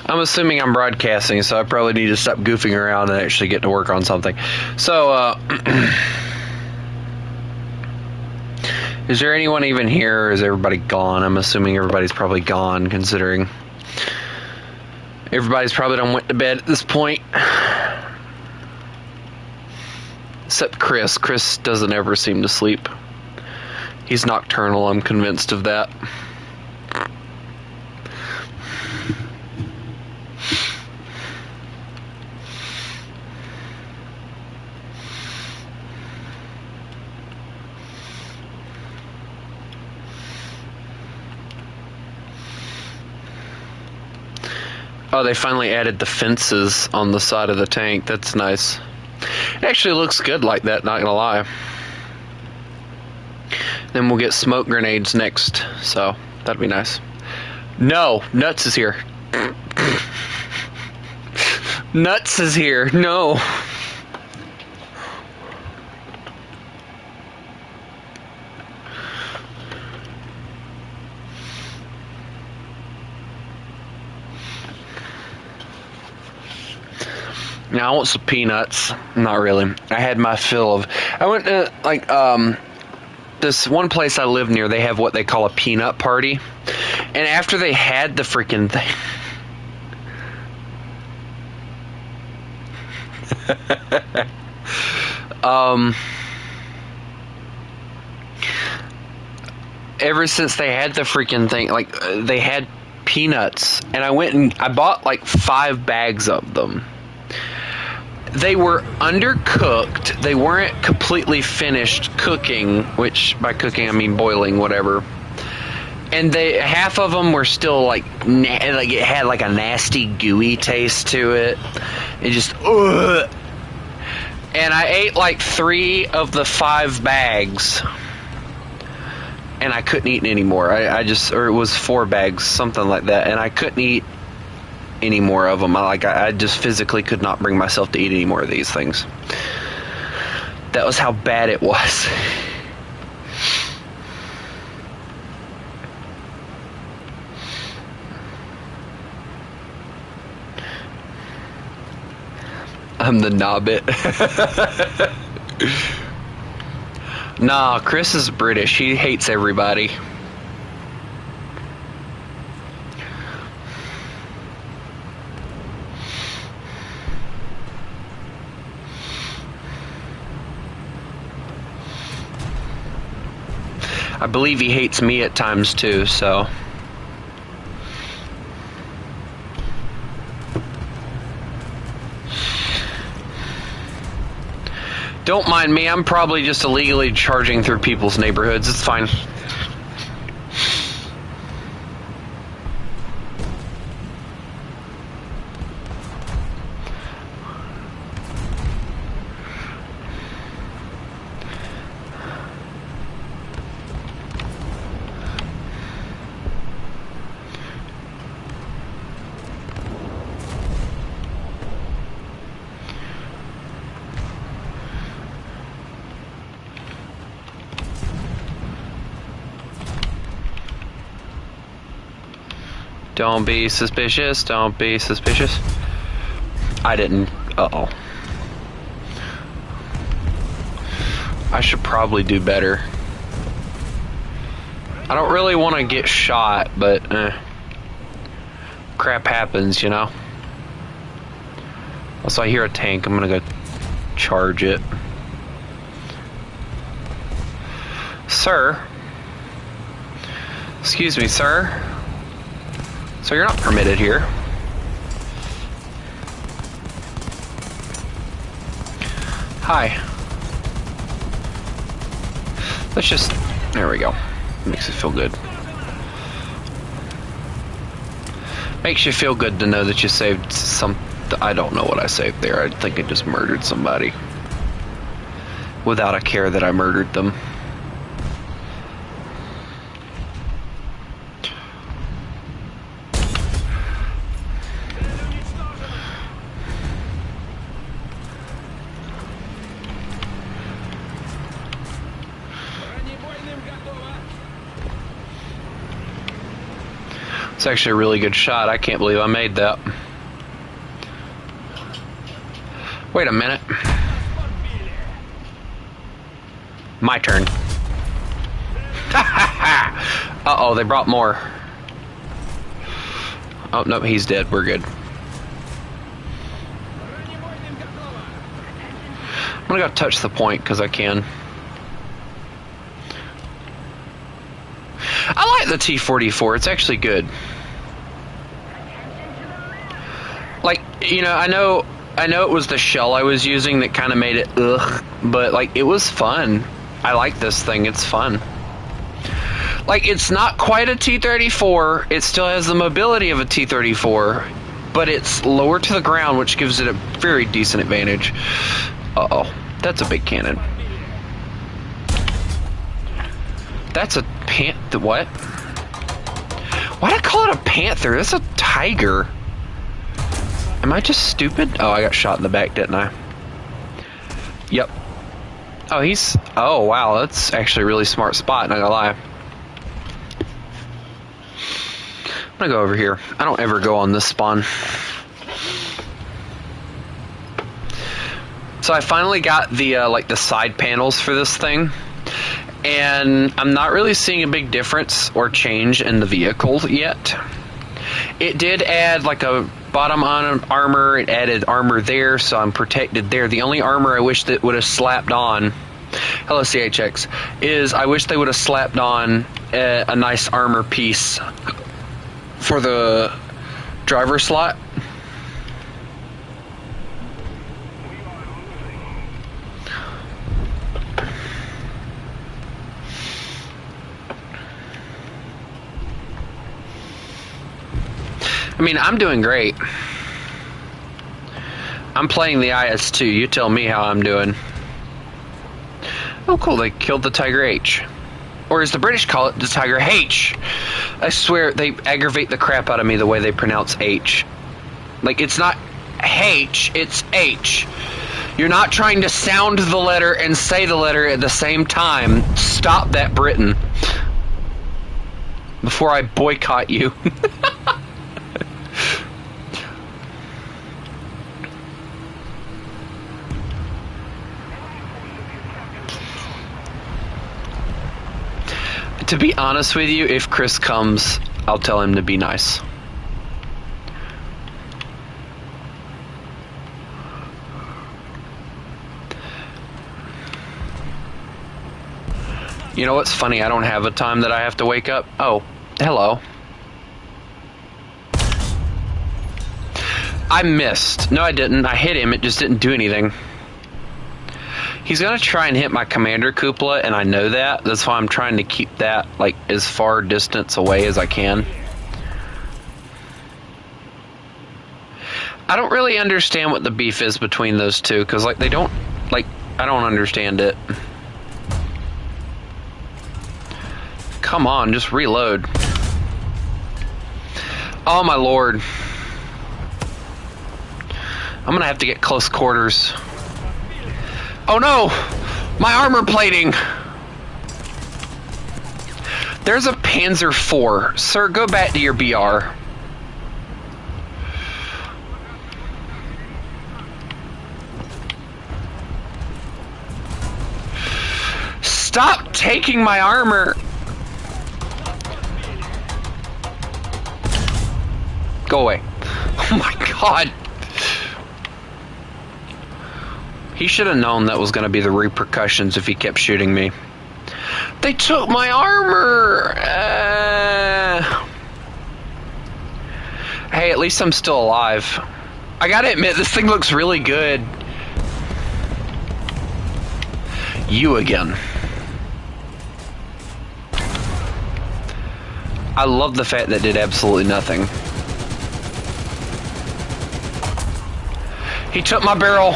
I'm assuming I'm broadcasting, so I probably need to stop goofing around and actually get to work on something. So, is there anyone even here, or is everybody gone? I'm assuming everybody's probably gone, considering everybody's probably done went to bed at this point. Except Chris. Chris doesn't ever seem to sleep. He's nocturnal, I'm convinced of that. Oh, they finally added the fences on the side of the tank. That's nice. It actually looks good like that, not gonna lie. Then we'll get smoke grenades next, so that'd be nice. No, Nuts is here. Nuts is here. No. Now I want some peanuts. Not really. I had my fill of. I went to this one place I live near. They have what they call a peanut party, and after they had the freaking thing. Ever since they had the freaking thing, like they had peanuts, and I went and I bought like 5 bags of them. They were undercooked. They weren't completely finished cooking, which by cooking I mean boiling, whatever. And half of them were still like it had like a nasty gooey taste to it. It just ugh. And I ate like 3 of the 5 bags, and I couldn't eat anymore. Or it was 4 bags, something like that, and I couldn't eat any more of them. I just physically could not bring myself to eat any more of these things. That was how bad it was. I'm the knobbit. Nah, Chris is British. He hates everybody. I believe he hates me at times too, so. Don't mind me, I'm probably just illegally charging through people's neighborhoods. It's fine. Don't be suspicious. Don't be suspicious. I didn't. Uh-oh. I should probably do better. I don't really want to get shot, but crap happens, you know? Also, I hear a tank. I'm gonna go charge it. Sir? Excuse me, sir? So you're not permitted here. Hi. Let's just... There we go. Makes it feel good. Makes you feel good to know that you saved some... I don't know what I saved there. I think I just murdered somebody. Without a care that I murdered them. It's actually a really good shot. I can't believe I made that. Wait a minute. My turn. Uh-oh, they brought more. Oh, no, he's dead. We're good. I'm gonna go touch the point because I can. I like the T-44. It's actually good. Like, you know, I know it was the shell I was using that kind of made it ugh, but like it was fun. I like this thing. It's fun. Like, it's not quite a T-34. It still has the mobility of a T-34, but it's lower to the ground, which gives it a very decent advantage. Uh-oh. That's a big cannon. That's a what? Why'd I call it a panther? That's a tiger. Am I just stupid? Oh, I got shot in the back, didn't I? Yep. Oh, oh, wow, that's actually a really smart spot, not gonna lie. I'm gonna go over here. I don't ever go on this spawn. So I finally got the, like, the side panels for this thing. And I'm not really seeing a big difference or change in the vehicle yet. It did add like a bottom on armor. It added armor there, so I'm protected there. The only armor I wish that would have slapped on, hello CHX, is I wish they would have slapped on a nice armor piece for the driver slot. I mean, I'm doing great. I'm playing the IS-2. You tell me how I'm doing. Oh, cool. They killed the Tiger H. Or as the British call it, the Tiger H. I swear, they aggravate the crap out of me the way they pronounce H. Like, it's not H, it's H. You're not trying to sound the letter and say the letter at the same time. Stop that, Britain. Before I boycott you. To be honest with you, if Chris comes, I'll tell him to be nice. You know what's funny? I don't have a time that I have to wake up. Oh, hello. I missed. No, I didn't. I hit him. It just didn't do anything. He's gonna try and hit my commander cupola, and I know that. That's why I'm trying to keep that like as far distance away as I can. I don't really understand what the beef is between those two, because like they don't, like, I don't understand it. Come on, just reload. Oh my lord. I'm gonna have to get close quarters. Oh no! My armor plating! There's a Panzer IV. Sir, go back to your BR. Stop taking my armor! Go away. Oh my god. He should have known that was going to be the repercussions if he kept shooting me. They took my armor! Hey, at least I'm still alive. I gotta admit, this thing looks really good. You again. I love the fact that did absolutely nothing. He took my barrel.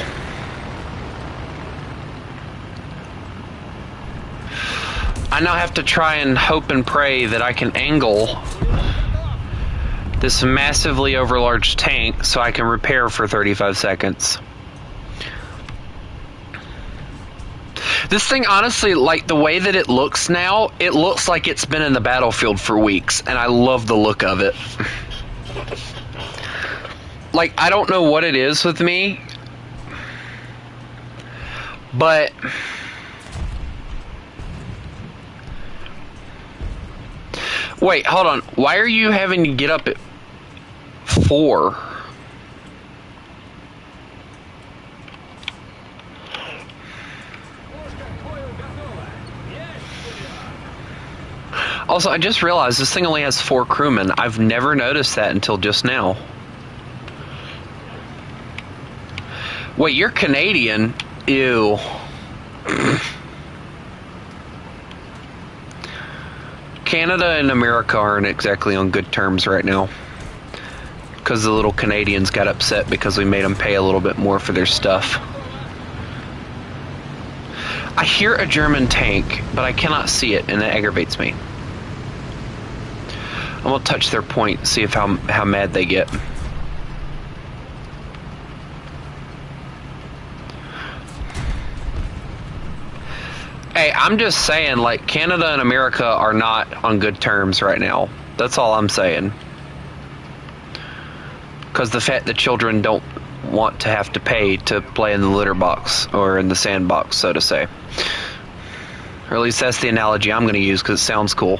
I now have to try and hope and pray that I can angle this massively overlarge tank so I can repair for 35 seconds. This thing, honestly, like the way that it looks now, it looks like it's been in the battlefield for weeks, and I love the look of it. Like, I don't know what it is with me, but wait, hold on. Why are you having to get up at 4? Also, I just realized this thing only has 4 crewmen. I've never noticed that until just now. Wait, you're Canadian? Ew. Canada and America aren't exactly on good terms right now. Because the little Canadians got upset because we made them pay a little bit more for their stuff. I hear a German tank, but I cannot see it, and that aggravates me. I'm gonna touch their point, see if how mad they get. Hey, I'm just saying, like, Canada and America are not on good terms right now. That's all I'm saying. Because the fact that children don't want to have to pay to play in the litter box, or in the sandbox, so to say. Or at least that's the analogy I'm going to use because it sounds cool.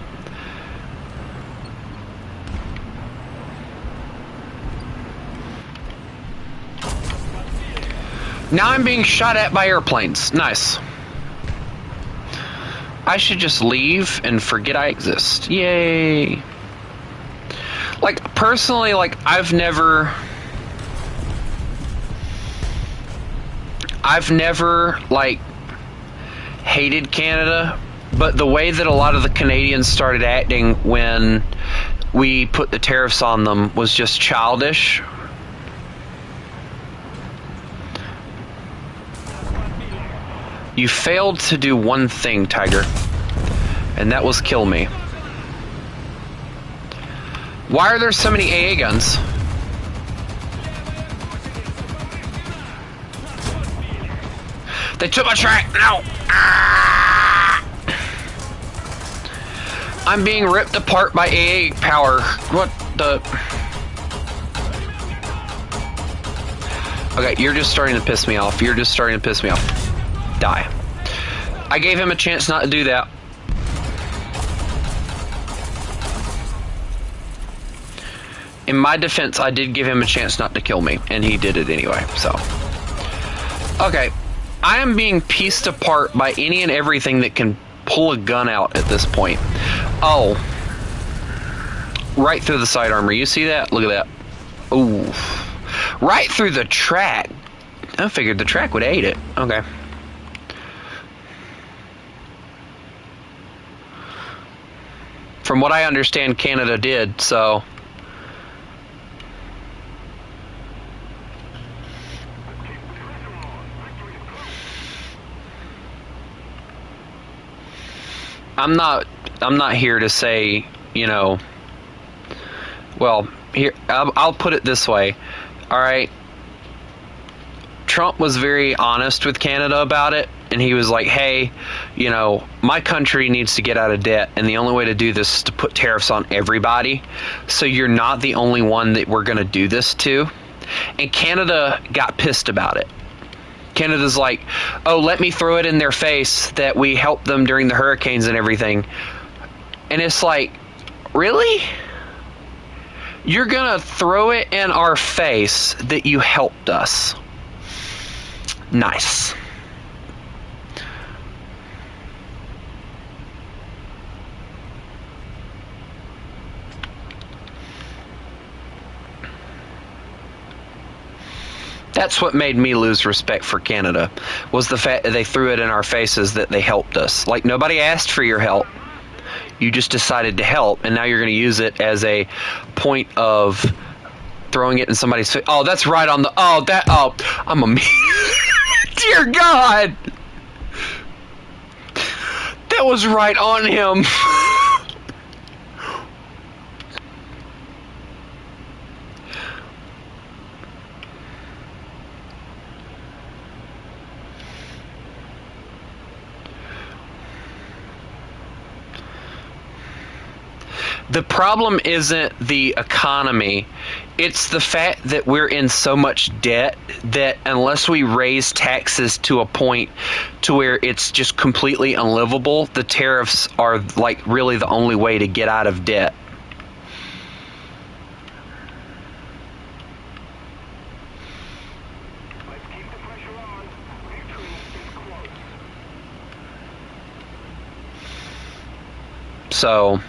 Now I'm being shot at by airplanes. Nice. I should just leave and forget I exist. Yay. Like, personally, like, I've never, like, hated Canada, but the way that a lot of the Canadians started acting when we put the tariffs on them was just childish. You failed to do one thing, Tiger, and that was kill me. Why are there so many AA guns? They took my track! No! Ah! I'm being ripped apart by AA power. What the... Okay, you're just starting to piss me off. You're just starting to piss me off. Die. I gave him a chance not to do that. In my defense, I did give him a chance not to kill me, and he did it anyway, so. Okay, I am being pieced apart by any and everything that can pull a gun out at this point. Oh. Right through the side armor. You see that? Look at that. Ooh. Right through the track. I figured the track would aid it. Okay. From what I understand, Canada did, so... I'm not here to say, you know, well, here, I'll put it this way, all right? Trump was very honest with Canada about it, and he was like, hey, you know, my country needs to get out of debt, and the only way to do this is to put tariffs on everybody, so you're not the only one that we're going to do this to. And Canada got pissed about it. Canada's like, oh, let me throw it in their face that we helped them during the hurricanes and everything. And it's like, really? You're gonna throw it in our face that you helped us? Nice. That's what made me lose respect for Canada, was the fact that they threw it in our faces that they helped us. Like, nobody asked for your help. You just decided to help, and now you're going to use it as a point of throwing it in somebody's face. Oh, that's right on the... Oh, I'm a... Dear God! That was right on him. The problem isn't the economy. It's the fact that we're in so much debt that unless we raise taxes to a point to where it's just completely unlivable, the tariffs are like really the only way to get out of debt. So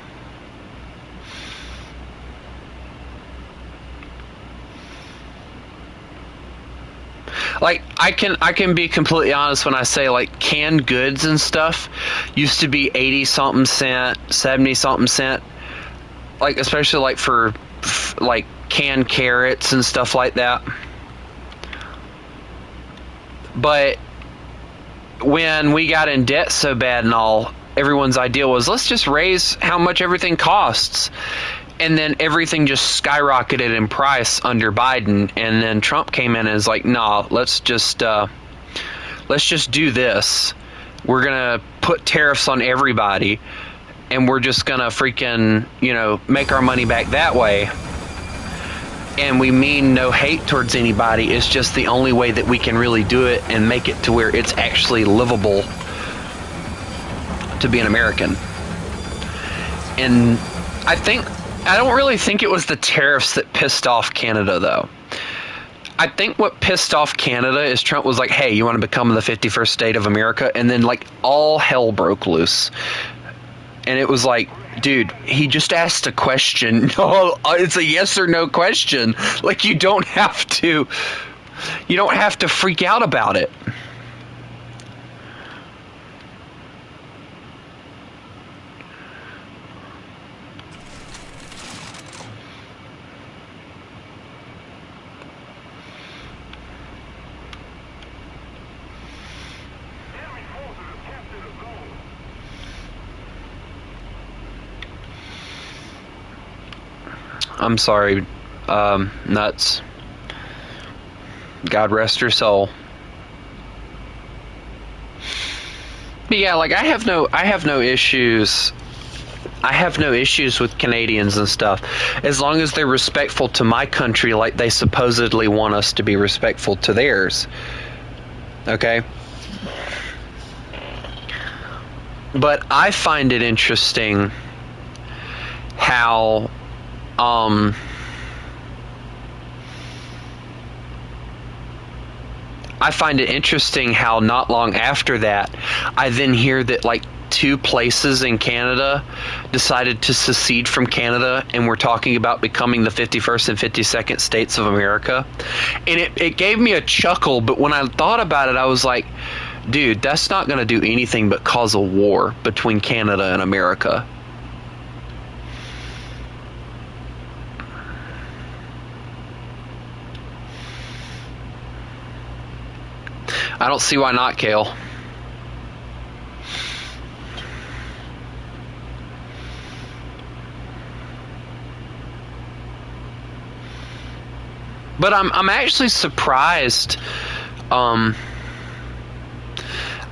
like, I can be completely honest when I say, like, canned goods and stuff used to be 80 something cent, 70 something cent, like, especially like for like canned carrots and stuff like that. But when we got in debt so bad and all, everyone's idea was, let's just raise how much everything costs. And then everything just skyrocketed in price under Biden, and then Trump came in and is like, "Nah, let's just do this. We're gonna put tariffs on everybody, and we're just gonna freaking, make our money back that way." And we mean no hate towards anybody. It's just the only way that we can really do it and make it to where it's actually livable to be an American. And I don't really think it was the tariffs that pissed off Canada, though. I think what pissed off Canada is Trump was like, hey, you want to become the 51st state of America? And then, like, all hell broke loose. And it was like, dude, he just asked a question. No, it's a yes or no question. Like, you don't have to freak out about it. I'm sorry, Nuts. God rest her soul. But yeah, like, I have no issues. I have no issues with Canadians and stuff, as long as they're respectful to my country like they supposedly want us to be respectful to theirs. Okay? But I find it interesting how not long after that, I then hear that, like, 2 places in Canada decided to secede from Canada and we're talking about becoming the 51st and 52nd states of America. And it gave me a chuckle, but when I thought about it, I was like, dude, that's not going to do anything but cause a war between Canada and America. I don't see why not, Kale. But I'm actually surprised. I'm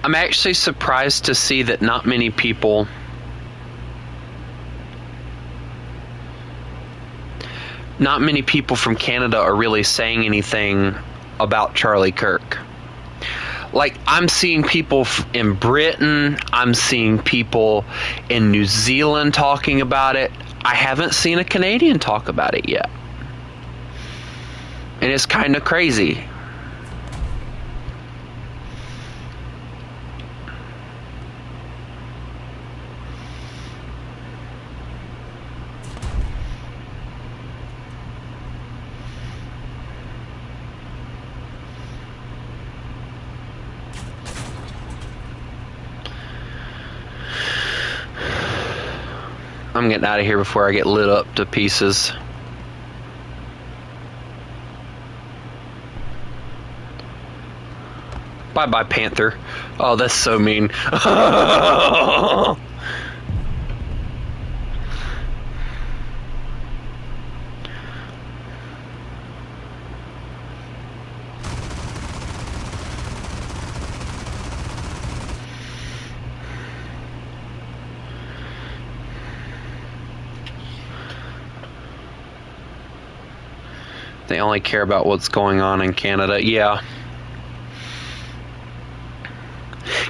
actually surprised to see that not many people from Canada are really saying anything about Charlie Kirk. Like, I'm seeing people in Britain, I'm seeing people in New Zealand talking about it. I haven't seen a Canadian talk about it yet. And it's kind of crazy. I'm getting out of here before I get lit up to pieces. Bye-bye, Panther. Oh, that's so mean. They only care about what's going on in Canada. Yeah.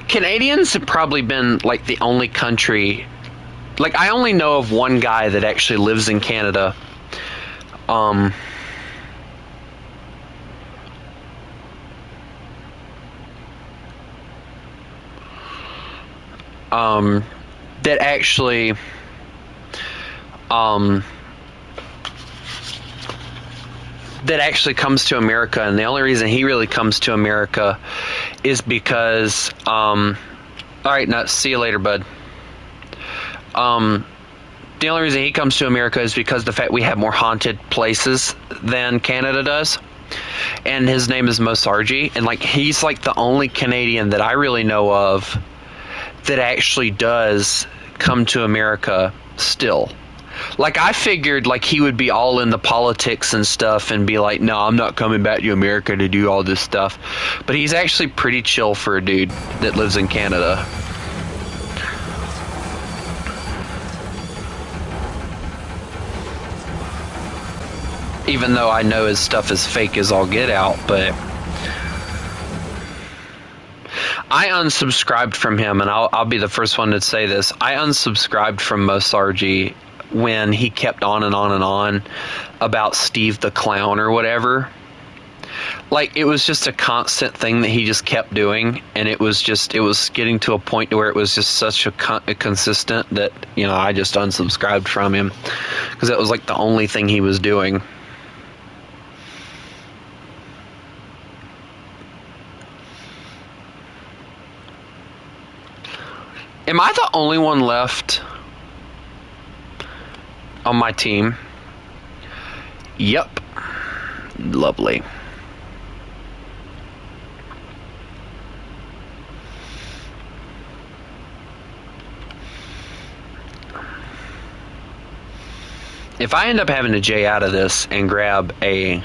Canadians have probably been like the only country. Like, I only know of one guy that actually lives in Canada. That actually comes to America, and the only reason he really comes to America is because all right, now see you later, bud. The only reason he comes to America is because the fact we have more haunted places than Canada does. And his name is Mosarji, and like, he's like the only Canadian that I really know of that actually does come to America still. Like, I figured like he would be all in the politics and stuff and be like, no, I'm not coming back to America to do all this stuff. But he's actually pretty chill for a dude that lives in Canada. Even though I know his stuff is fake as all get out, but I unsubscribed from him, and I'll be the first one to say this. I unsubscribed from Mosarji when he kept on and on and on about Steve the Clown or whatever. Like, it was just a constant thing that he just kept doing, and it was getting to a point where it was just such a consistent that, you know, I just unsubscribed from him because that was like the only thing he was doing. Am I the only one left on my team? Yep. Lovely. If I end up having to J out of this and grab a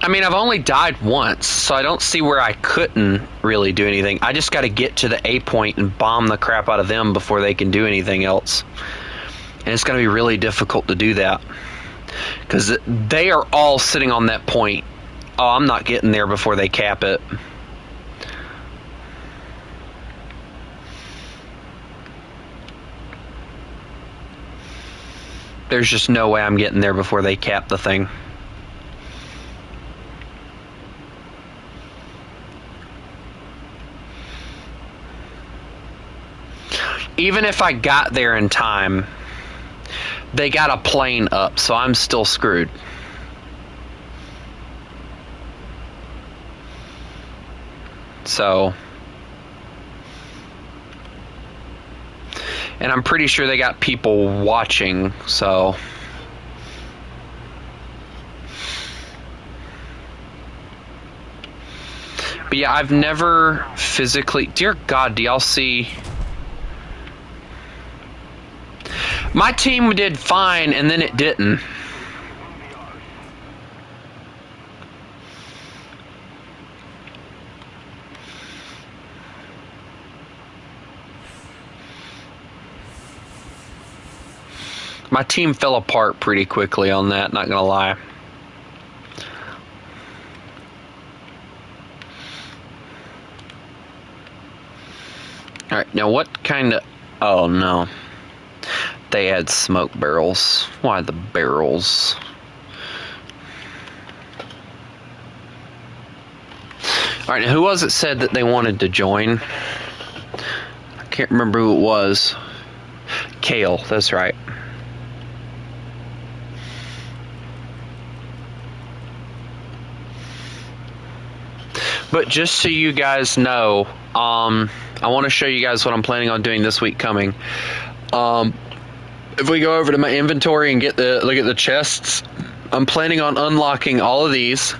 I mean, I've only died once, so I don't see where I couldn't really do anything. I just got to get to the A point and bomb the crap out of them before they can do anything else. And it's going to be really difficult to do that, because they are all sitting on that point. Oh, I'm not getting there before they cap it. There's just no way I'm getting there before they cap the thing. Even if I got there in time, they got a plane up, so I'm still screwed. So, and I'm pretty sure they got people watching, so. But yeah, I've never physically, dear God, do y'all see? My team did fine, and then it didn't. My team fell apart pretty quickly on that, not gonna lie. Alright, now what kind of... Oh, no. They had smoke barrels. Why the barrels? Alright, now who was it said that they wanted to join? I can't remember who it was. Kale, that's right. But just so you guys know, I want to show you guys what I'm planning on doing this week coming. If we go over to my inventory and look at the chests, I'm planning on unlocking all of these.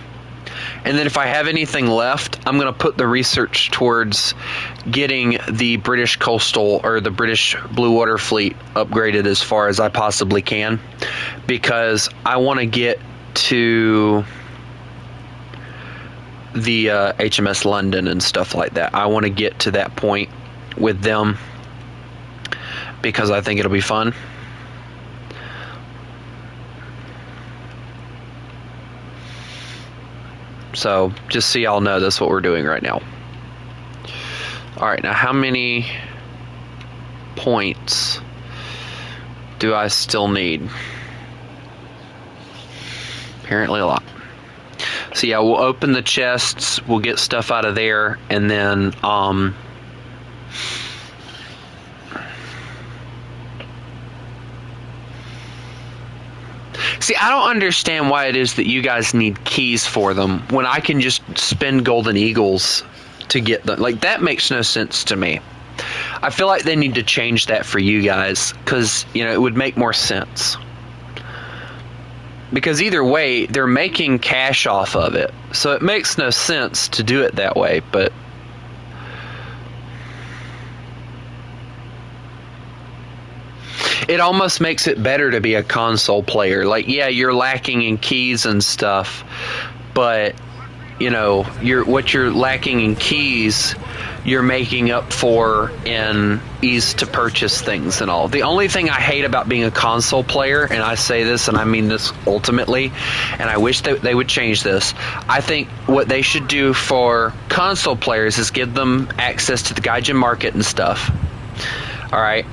And then if I have anything left, I'm going to put the research towards getting the British coastal or the British Blue Water Fleet upgraded as far as I possibly can. Because I want to get to the HMS London and stuff like that. I want to get to that point with them because I think it'll be fun. So just so y'all know, that's what we're doing right now. Alright, now how many points do I still need? Apparently a lot. So yeah, we'll open the chests, we'll get stuff out of there, and then see, I don't understand why it is that you guys need keys for them when I can just spend golden eagles to get them. Like, that makes no sense to me. I feel like they need to change that for you guys because, you know, it would make more sense. Because either way, they're making cash off of it. So it makes no sense to do it that way, but... it almost makes it better to be a console player. Like, yeah, you're lacking in keys and stuff, but, you know, what you're lacking in keys, you're making up for in ease to purchase things and all. The only thing I hate about being a console player, and I say this and I mean this ultimately, and I wish they would change this, I think what they should do for console players is give them access to the Gaijin market and stuff. Alright?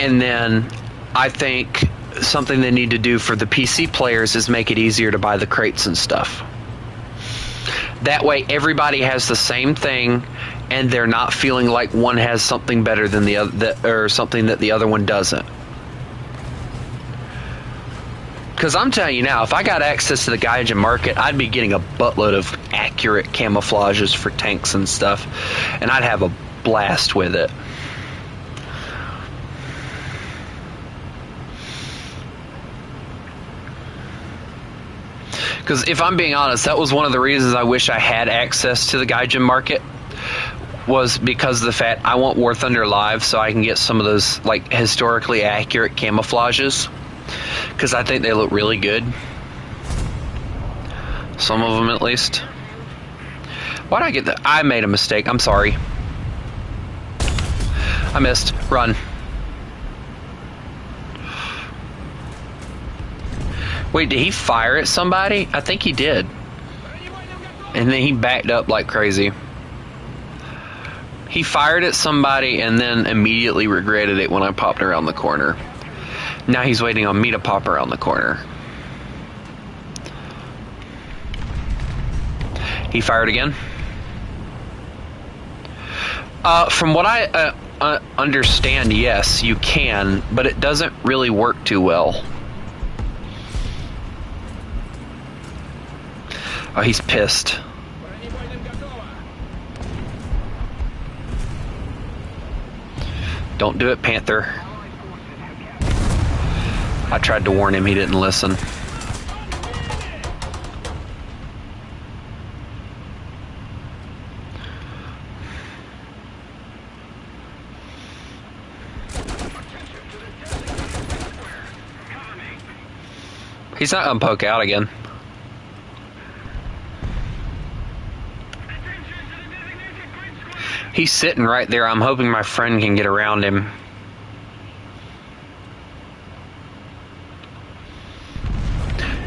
And then I think something they need to do for the PC players is make it easier to buy the crates and stuff. That way everybody has the same thing and they're not feeling like one has something better than the other, or something that the other one doesn't. Because I'm telling you now, if I got access to the Gaijin market, I'd be getting a buttload of accurate camouflages for tanks and stuff, and I'd have a blast with it. Because if I'm being honest, that was one of the reasons I wish I had access to the Gaijin market, was because of the fact I want warthunder live so I can get some of those like historically accurate camouflages, because I think they look really good. Some of them at least. Why did I get that? I made a mistake. I'm sorry. I missed. Run. Wait, did he fire at somebody? I think he did. And then he backed up like crazy. He fired at somebody and then immediately regretted it when I popped around the corner. Now he's waiting on me to pop around the corner. He fired again. From what I understand, yes, you can, but it doesn't really work too well. Oh, he's pissed. Don't do it, Panther. I tried to warn him, he didn't listen. He's not gonna poke out again. He's sitting right there. I'm hoping my friend can get around him.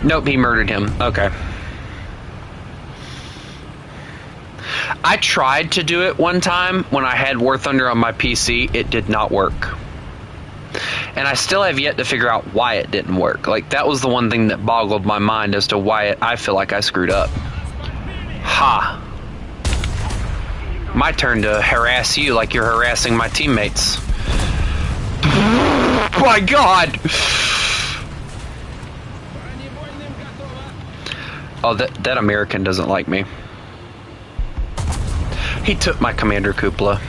Nope, he murdered him. Okay. I tried to do it one time when I had War Thunder on my PC. It did not work. And I still have yet to figure out why it didn't work. Like, that was the one thing that boggled my mind as to why I feel like I screwed up. Ha. My turn to harass you like you're harassing my teammates. My God! Oh, that American doesn't like me. He took my Commander Cupola.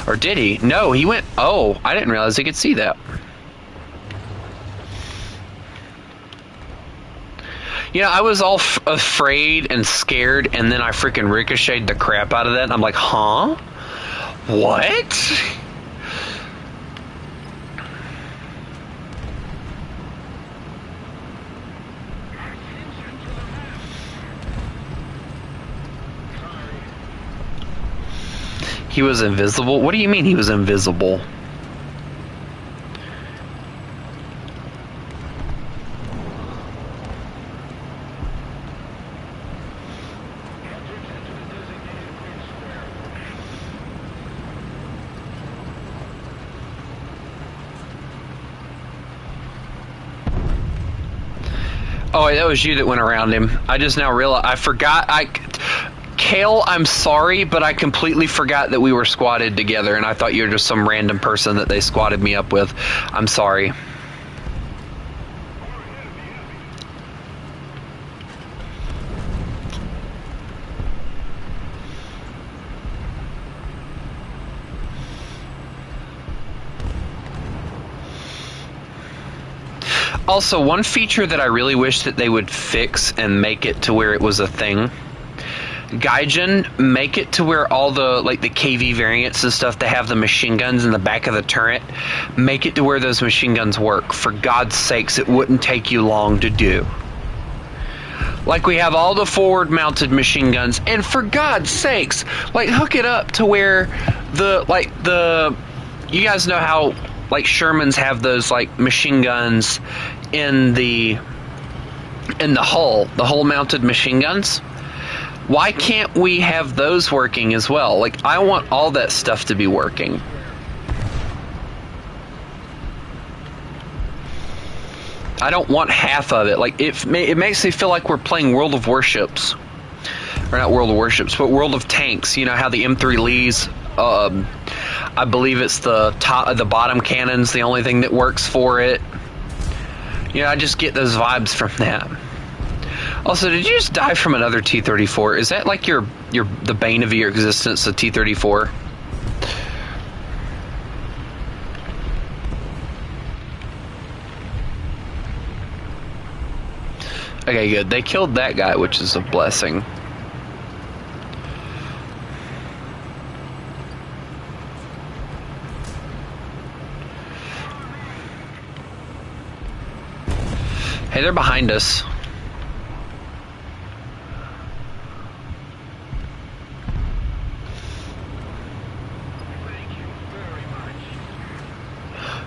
Or did he? No, he went... Oh, I didn't realize he could see that. You know, I was all afraid and scared, and then I freaking ricocheted the crap out of that, and I'm like, huh? What? He was invisible? What do you mean he was invisible? Oh, that was you that went around him. I just now realized. I forgot. Kale, I'm sorry, but I completely forgot that we were squatted together, and I thought you were just some random person that they squatted me up with. I'm sorry. Also, one feature that I really wish that they would fix and make it to where it was a thing. Gaijin, make it to where all the, like, the KV variants and stuff that have the machine guns in the back of the turret, make it to where those machine guns work. For God's sakes, it wouldn't take you long to do. Like, we have all the forward-mounted machine guns, and for God's sakes, like, hook it up to where you guys know how, like, Shermans have those, like, machine guns in the hull-mounted machine guns. Why can't we have those working as well? Like, I want all that stuff to be working. I don't want half of it. Like, it makes me feel like we're playing World of Warships. Or not World of Warships, but World of Tanks. You know how the M3 Lees, I believe it's the bottom cannon's the only thing that works for it. You know, I just get those vibes from that. Also, did you just die from another T-34? Is that like the bane of your existence, the T-34? Okay, good. They killed that guy, which is a blessing. Hey, they're behind us.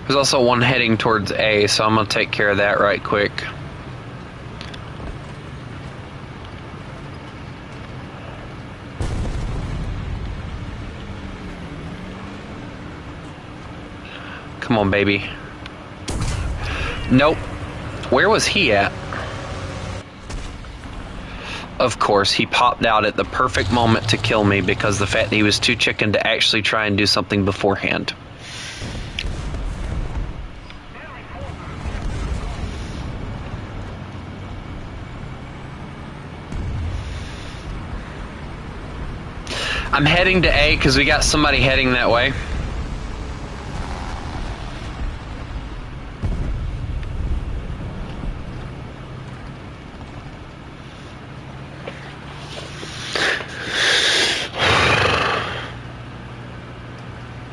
There's also one heading towards A, so I'm going to take care of that right quick. Come on, baby. Nope. Where was he at? Of course, he popped out at the perfect moment to kill me because the fact that he was too chicken to actually try and do something beforehand. I'm heading to A because we got somebody heading that way.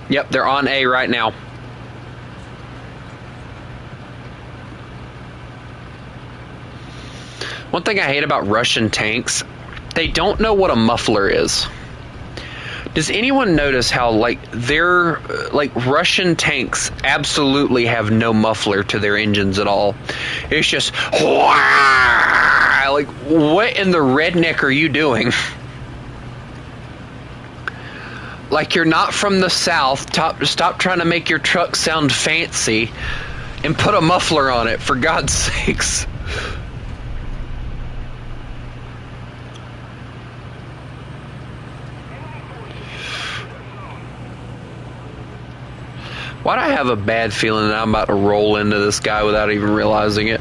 Yep, they're on A right now. One thing I hate about Russian tanks, they don't know what a muffler is. Does anyone notice how, like, their, like, Russian tanks absolutely have no muffler to their engines at all? It's just, like, what in the redneck are you doing? Like, you're not from the South. Stop trying to make your truck sound fancy and put a muffler on it, for God's sakes. Why do I have a bad feeling that I'm about to roll into this guy without even realizing it?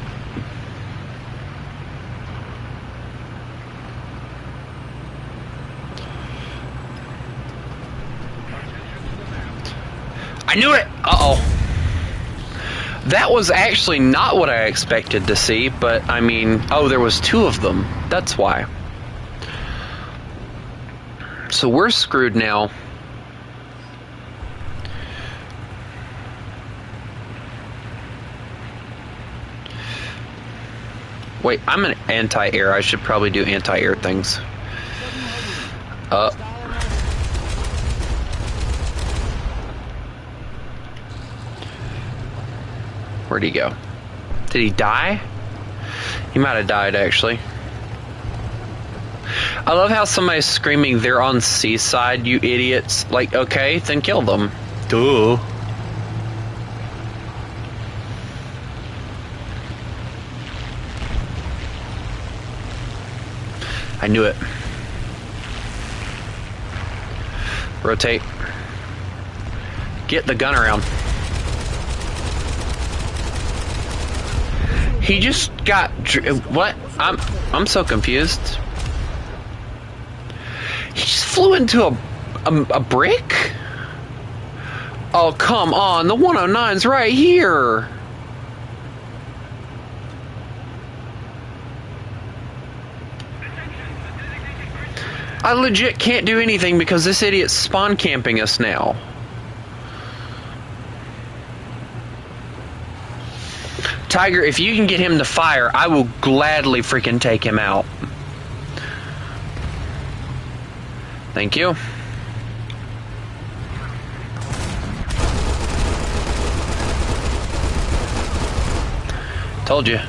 I knew it! Uh-oh. That was actually not what I expected to see, but I mean, oh, there was two of them. That's why. So we're screwed now. Wait, I'm an anti-air. I should probably do anti-air things. Where'd he go? Did he die? He might have died, actually. I love how somebody's screaming, "They're on Seaside, you idiots." Like, okay, then kill them. Duh. I knew it. Rotate. Get the gun around. He just got... What? I'm so confused. He just flew into a brick? Oh, come on. The 109's right here. I legit can't do anything because this idiot's spawn camping us now. Tiger, if you can get him to fire, I will gladly freaking take him out. Thank you. Told you.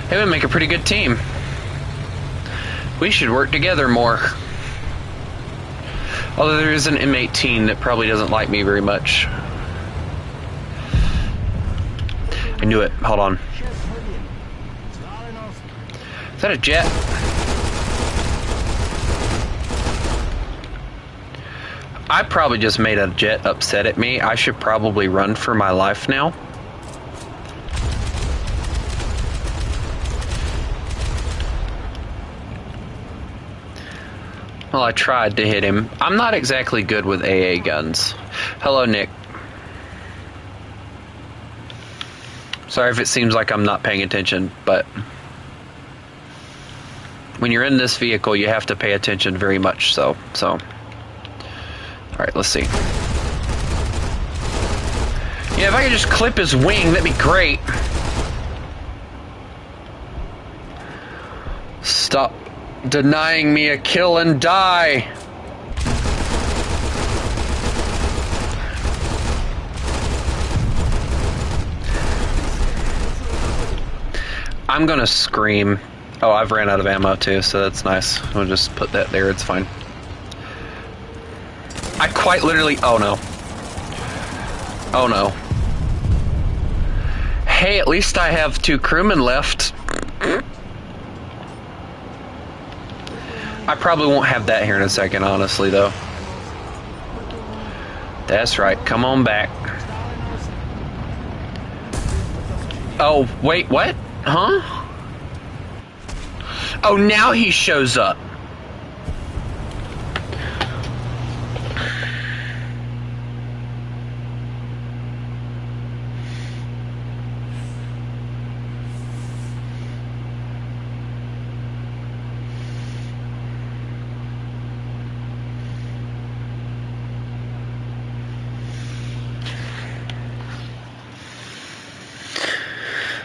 They would make a pretty good team. We should work together more. Although there is an M18 that probably doesn't like me very much. I knew it. Hold on. Is that a jet? I probably just made a jet upset at me. I should probably run for my life now. Well, I tried to hit him. I'm not exactly good with AA guns. Hello, Nick. Sorry if it seems like I'm not paying attention, but when you're in this vehicle, you have to pay attention very much so. All right, let's see. Yeah, if I could just clip his wing, that'd be great. Stop denying me a kill and die. I'm gonna scream. Oh, I've ran out of ammo too, so that's nice. We'll just put that there, it's fine. I quite literally... Oh no. Oh no. Hey, at least I have 2 crewmen left. I probably won't have that here in a second, honestly, though. That's right. Come on back. Oh, wait, what? Huh? Oh, now he shows up.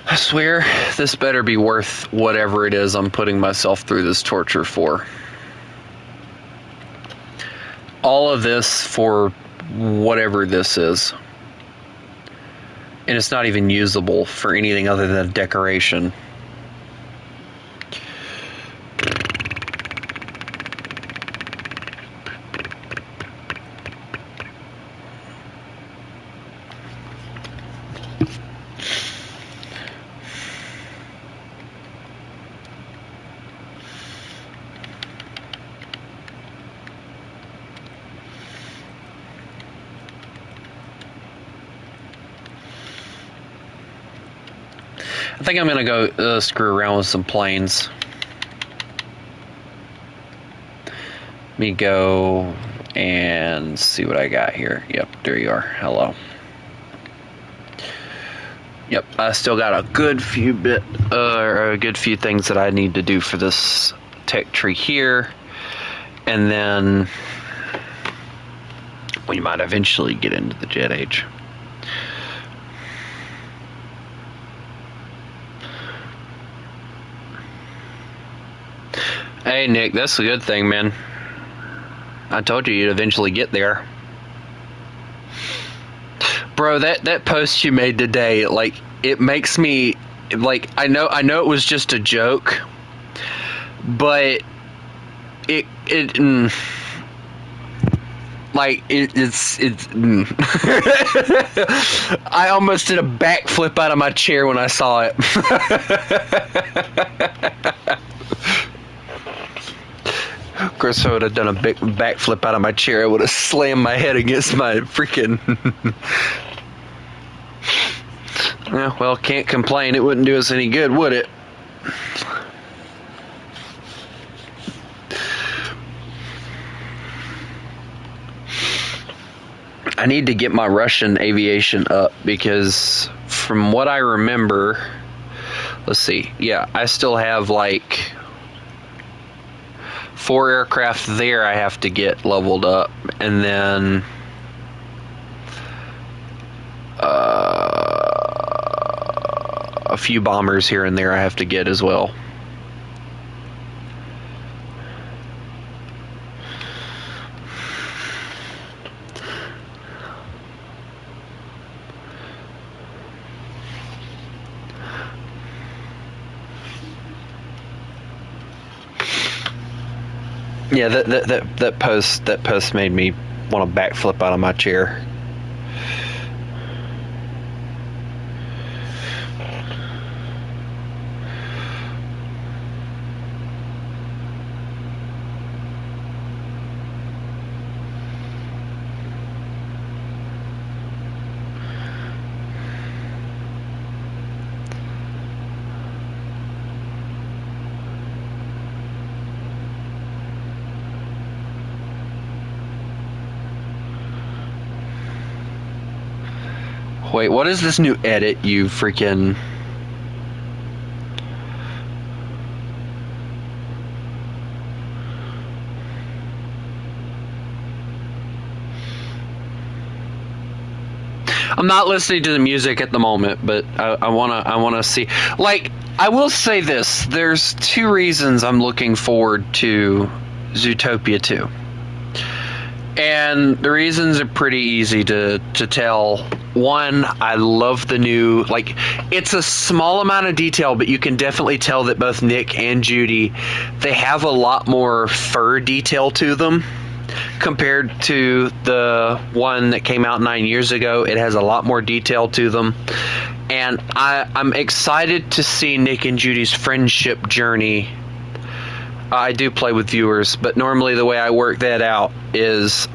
I swear, this better be worth whatever it is I'm putting myself through this torture for. all of this for whatever this is. And it's not even usable for anything other than decoration. I think I'm going to go screw around with some planes. Let me go and see what I got here. Yep, there you are. Hello. Yep, I still got a good few things that I need to do for this tech tree here. And then we might eventually get into the jet age. Hey Nick, that's a good thing, man. I told you you'd eventually get there. Bro, that post you made today, like, it makes me, like, I know it was just a joke, but it's I almost did a backflip out of my chair when I saw it. Of course, I would have done a big backflip out of my chair. I would have slammed my head against my freaking... Yeah, well, can't complain. It wouldn't do us any good, would it? I need to get my Russian aviation up because from what I remember... Let's see. Yeah, I still have like... 4 aircraft there I have to get leveled up, and then a few bombers here and there I have to get as well. Yeah, that post made me want to backflip out of my chair. Wait, what is this new edit, you freaking... I'm not listening to the music at the moment, but I wanna see. Like, I will say this: there's 2 reasons I'm looking forward to Zootopia 2, and the reasons are pretty easy to tell. One, I love the new, like, it's a small amount of detail, but you can definitely tell that both Nick and Judy, they have a lot more fur detail to them compared to the one that came out 9 years ago. It has a lot more detail to them, and I'm excited to see Nick and Judy's friendship journey. I do play with viewers, but normally the way I work that out is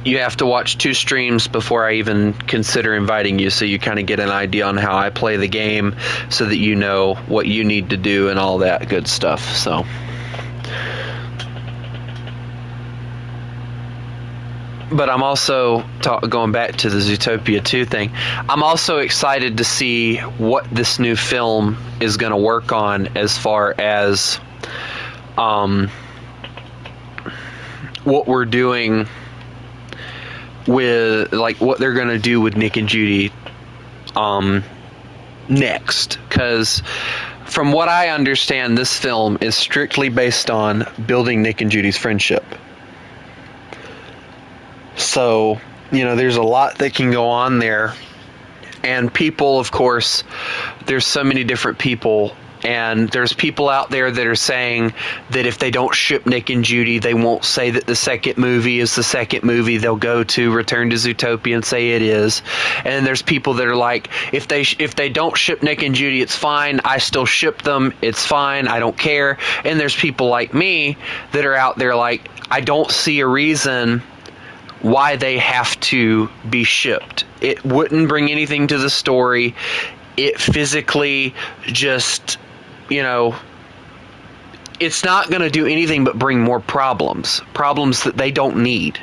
you have to watch 2 streams before I even consider inviting you, so you kind of get an idea on how I play the game, so that you know what you need to do and all that good stuff. So, but I'm also going back to the Zootopia 2 thing. I'm also excited to see what this new film is going to work on as far as what we're doing with, like, what they're going to do with Nick and Judy next. Because from what I understand, this film is strictly based on building Nick and Judy's friendship. So, there's a lot that can go on there. And people, of course, there's so many different people. And there's people out there that are saying that if they don't ship Nick and Judy, they won't say that the second movie is the second movie. They'll go to Return to Zootopia and say it is. And there's people that are like, if they don't ship Nick and Judy, it's fine. I still ship them. It's fine. I don't care. And there's people like me that are out there like, I don't see a reason why they have to be shipped. It wouldn't bring anything to the story. It physically just, it's not going to do anything but bring more problems that they don't need.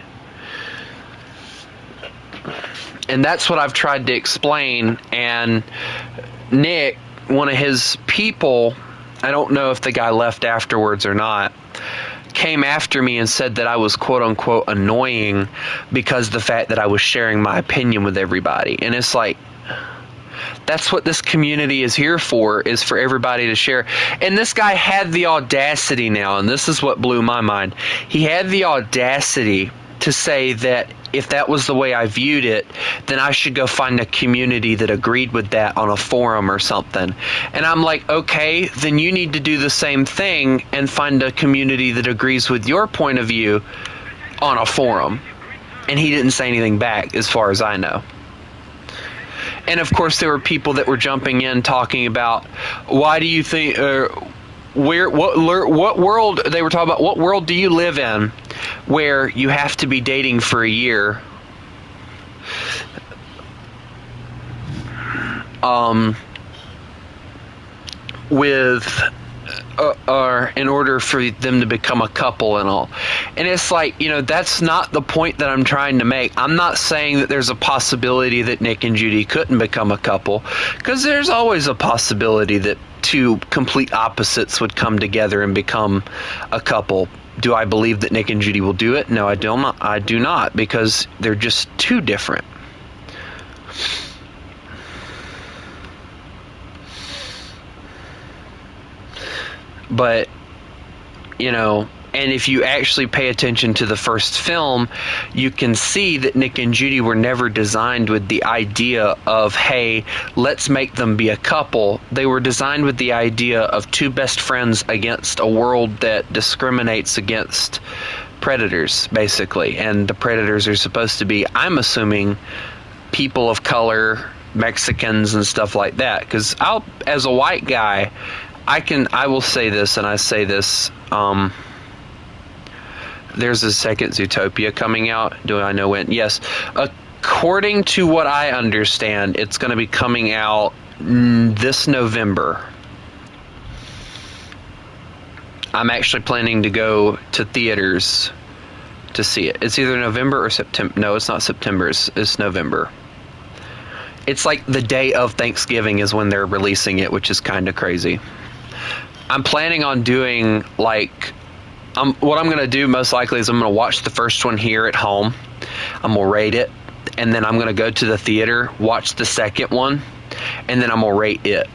And that's what I've tried to explain. And Nick, one of his people, I don't know if the guy left afterwards or not, came after me and said that I was quote-unquote annoying because of the fact that I was sharing my opinion with everybody. And it's like, that's what this community is here for, is for everybody to share. And this guy had the audacity now, and this is what blew my mind. He had the audacity to say that if that was the way I viewed it, then I should go find a community that agreed with that on a forum or something. And I'm like, okay, then you need to do the same thing and find a community that agrees with your point of view on a forum. And he didn't say anything back, as far as I know. And of course, there were people that were jumping in talking about, why do you think, what world, they were talking about, what world do you live in where you have to be dating for a year or in order for them to become a couple and all. And it's like, that's not the point that I'm trying to make. I'm not saying that there's a possibility that Nick and Judy couldn't become a couple, because there's always a possibility that two complete opposites would come together and become a couple. Do I believe that Nick and Judy will do it? No, I do not, because they're just too different. But, and if you actually pay attention to the first film, you can see that Nick and Judy were never designed with the idea of, hey, let's make them be a couple. They were designed with the idea of two best friends against a world that discriminates against predators, basically. And the predators are supposed to be, I'm assuming, people of color, Mexicans and stuff like that. Because as a white guy, I will say this, and I say this, there's a second Zootopia coming out. Do I know when? Yes. According to what I understand, it's going to be coming out this November. I'm actually planning to go to theaters to see it. It's either November or September. No, it's not September. It's November. It's like the day of Thanksgiving is when they're releasing it, which is kind of crazy. I'm planning on doing, what I'm going to do most likely is I'm going to watch the first one here at home. I'm going to rate it. And then I'm going to go to the theater, watch the second one, and then I'm going to rate it.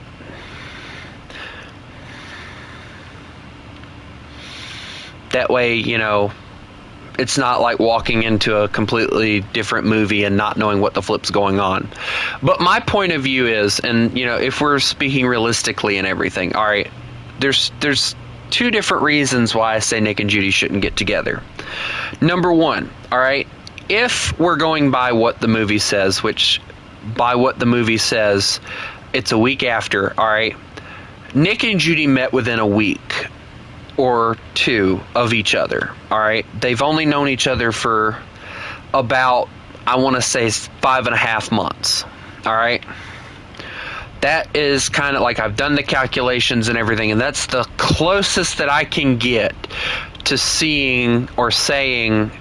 That way, it's not like walking into a completely different movie and not knowing what the flip's going on. But my point of view is, and, if we're speaking realistically and everything, all right, there's two different reasons why I say Nick and Judy shouldn't get together. Number one, all right, if we're going by what the movie says, which by what the movie says, it's a week after, all right, Nick and Judy met within a week or two of each other, all right? They've only known each other for about, I want to say, 5.5 months, all right? That is kind of like, I've done the calculations and everything, and that's the closest that I can get to seeing or saying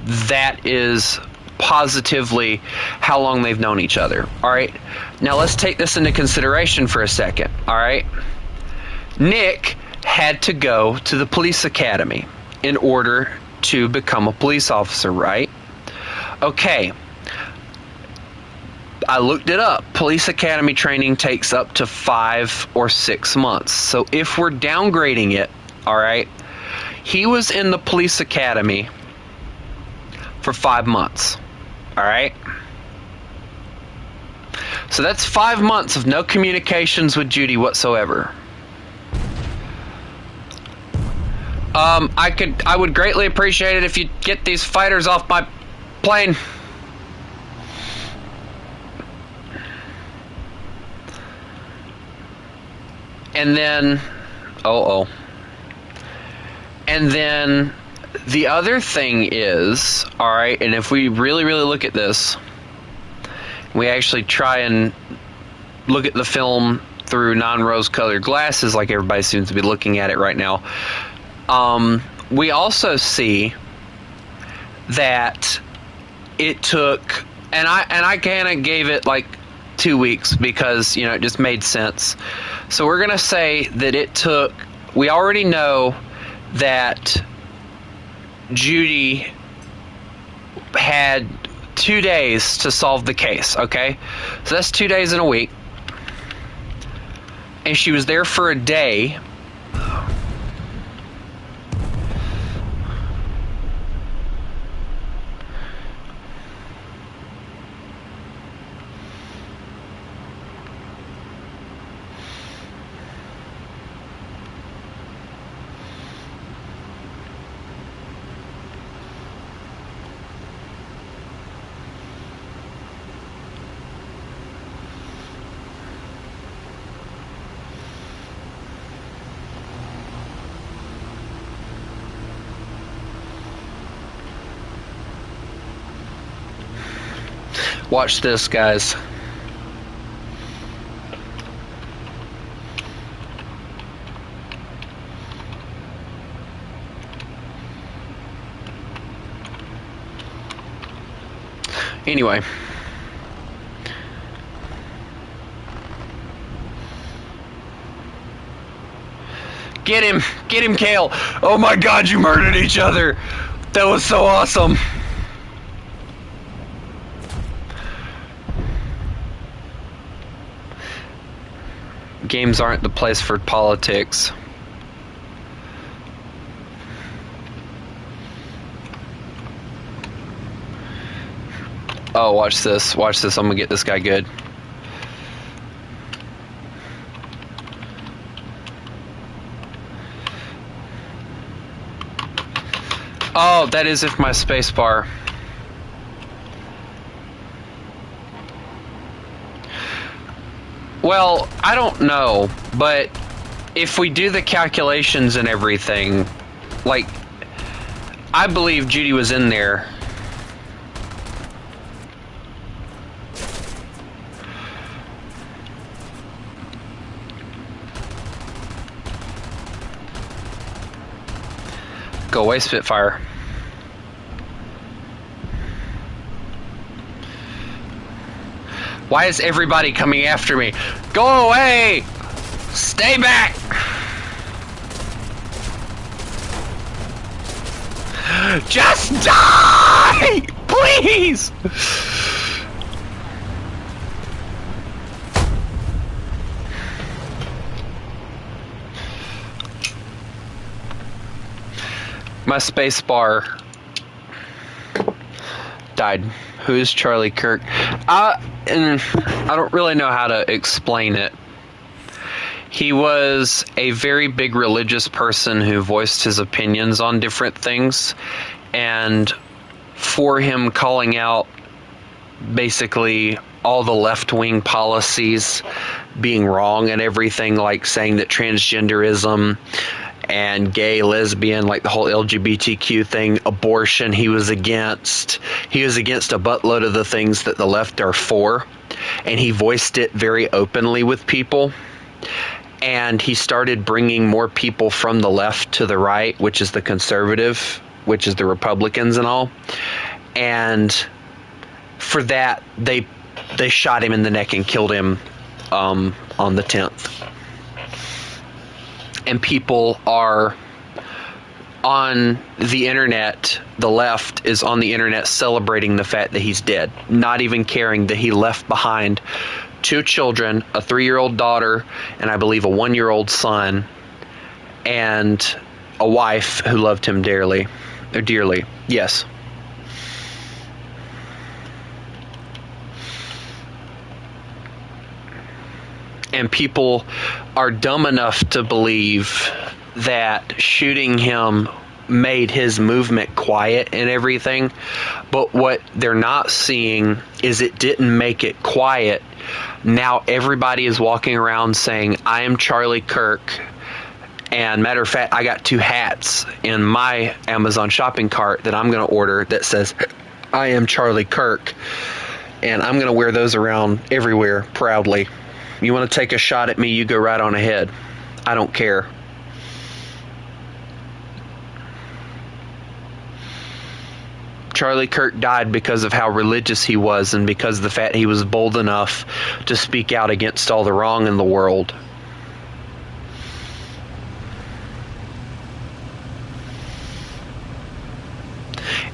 that is positively how long they've known each other. All right, now let's take this into consideration for a second. All right, Nick had to go to the police academy in order to become a police officer, right? Okay, I looked it up. Police academy training takes up to 5 or 6 months. So if we're downgrading it, all right, he was in the police academy for 5 months. All right. So that's 5 months of no communications with Judy whatsoever. I would greatly appreciate it if you get these fighters off my plane. And then, and then the other thing is, all right, and if we really, really look at this, we actually try and look at the film through non-rose-colored glasses, like everybody seems to be looking at it right now. We also see that it took, and I kind of gave it like 2 weeks because, you know, it just made sense. So we're gonna say that it took. We already know that Judy had 2 days to solve the case. Okay, so that's 2 days in a week, and she was there for a day. Watch this, guys. Anyway. Get him! Get him, Kale! Oh my god, you murdered each other! That was so awesome! Games aren't the place for politics. Oh, watch this. Watch this. I'm gonna get this guy good. Oh, that is if my spacebar. Well, I don't know, but if we do the calculations and everything, like, I believe Judy was in there. Go away, Spitfire. Why is everybody coming after me? Go away! Stay back! Just die! Please! My space bar died. Who is Charlie Kirk? And I don't really know how to explain it. He was a very big religious person who voiced his opinions on different things, and for him calling out basically all the left-wing policies being wrong and everything, like saying that transgenderism and gay, lesbian, like the whole LGBTQ thing, abortion, he was against a buttload of the things that the left are for, and he voiced it very openly with people. And he started bringing more people from the left to the right, which is the conservative, which is the Republicans and all. And for that, they shot him in the neck and killed him on the 10th. And people are on the internet, the left is on the internet celebrating the fact that he's dead, not even caring that he left behind 2 children, a 3-year-old daughter, and I believe a 1-year-old son, and a wife who loved him dearly. Yes. And people are dumb enough to believe that shooting him made his movement quiet and everything, but what they're not seeing is it didn't make it quiet. Now everybody is walking around saying, I am Charlie Kirk. And matter of fact, I got 2 hats in my Amazon shopping cart that I'm going to order that says, I am Charlie Kirk. And I'm going to wear those around everywhere proudly. You want to take a shot at me, you go right on ahead. I don't care. Charlie Kirk died because of how religious he was and because of the fact he was bold enough to speak out against all the wrong in the world.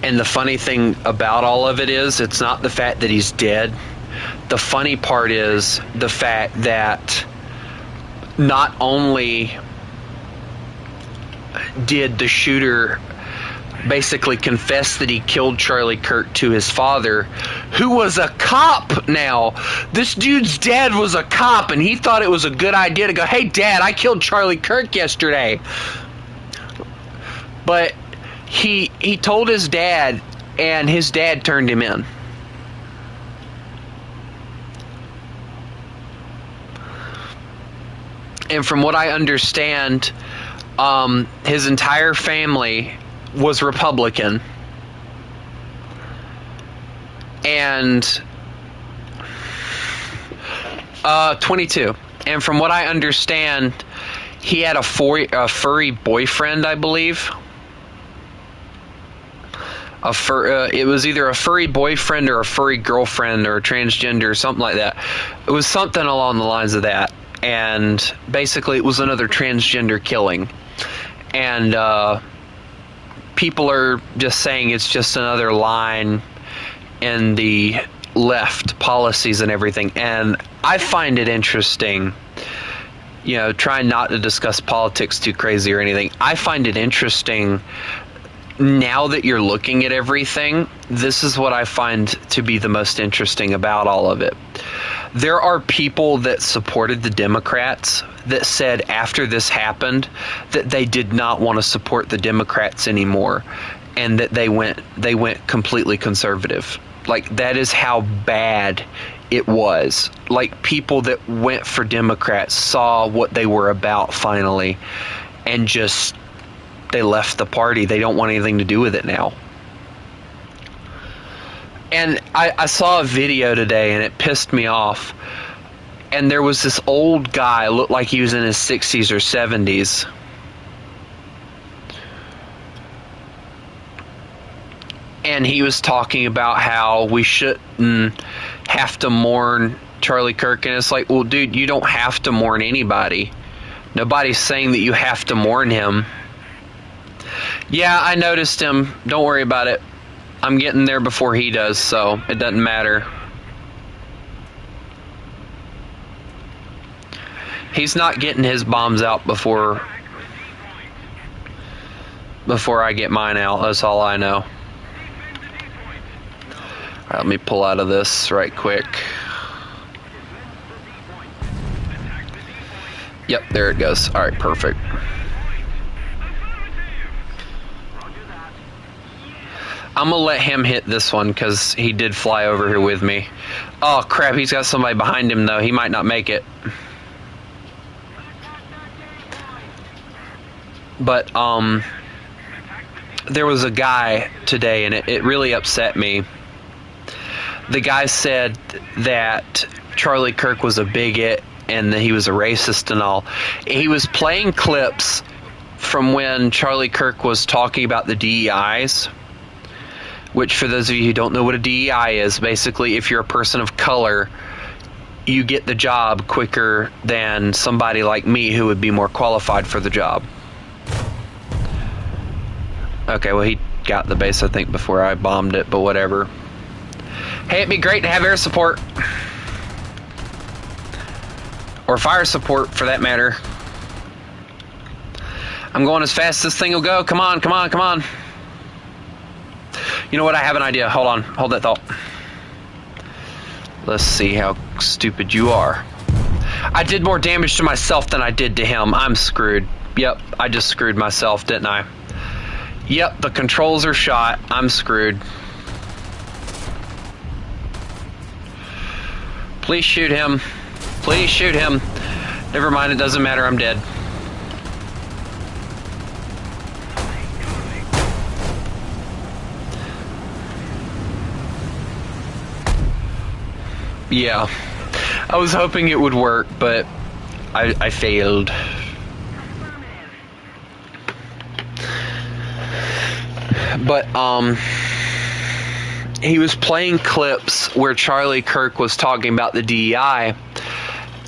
And the funny thing about all of it is, it's not the fact that he's dead. The funny part is the fact that not only did the shooter basically confess that he killed Charlie Kirk to his father, who was a cop now. This dude's dad was a cop, and he thought it was a good idea to go, hey, Dad, I killed Charlie Kirk yesterday. But he told his dad, and his dad turned him in. And from what I understand, his entire family was Republican. And 22. And from what I understand, he had a furry boyfriend, I believe. It was either a furry boyfriend or a furry girlfriend or a transgender or something like that. It was something along the lines of that. And basically it was another transgender killing. And people are just saying it's just another line in the left policies and everything. And I find it interesting, you know, trying not to discuss politics too crazy or anything. I find it interesting now that you're looking at everything. This is what I find to be the most interesting about all of it. There are people that supported the Democrats that said after this happened that they did not want to support the Democrats anymore, and that they went completely conservative. Like, that is how bad it was. Like, people that went for Democrats saw what they were about finally, and just they left the party. They don't want anything to do with it now. And I saw a video today, and it pissed me off. And there was this old guy, looked like he was in his 60s or 70s. And he was talking about how we shouldn't have to mourn Charlie Kirk. And it's like, well, dude, you don't have to mourn anybody. Nobody's saying that you have to mourn him. Yeah, I noticed him. Don't worry about it. I'm getting there before he does, so it doesn't matter. He's not getting his bombs out before I get mine out. That's all I know. Alright, let me pull out of this right quick. Yep, there it goes. Alright, perfect. I'm gonna let him hit this one because he did fly over here with me. Oh crap, he's got somebody behind him though. He might not make it. But there was a guy today, and it really upset me. The guy said that Charlie Kirk was a bigot and that he was a racist and all. He was playing clips from when Charlie Kirk was talking about the DEIs, which, for those of you who don't know what a DEI is, basically if you're a person of color, you get the job quicker than somebody like me who would be more qualified for the job. Okay, well, he got the base, I think, before I bombed it, but whatever. Hey, it'd be great to have air support. Or fire support, for that matter. I'm going as fast as this thing will go. Come on, come on, come on. You know what? I have an idea. Hold on. Hold that thought. Let's see how stupid you are. I did more damage to myself than I did to him. I'm screwed. Yep, I just screwed myself, didn't I? Yep, the controls are shot. I'm screwed. Please shoot him. Please shoot him. Never mind, it doesn't matter. I'm dead. Yeah. I was hoping it would work, but I failed. But, he was playing clips where Charlie Kirk was talking about the DEI,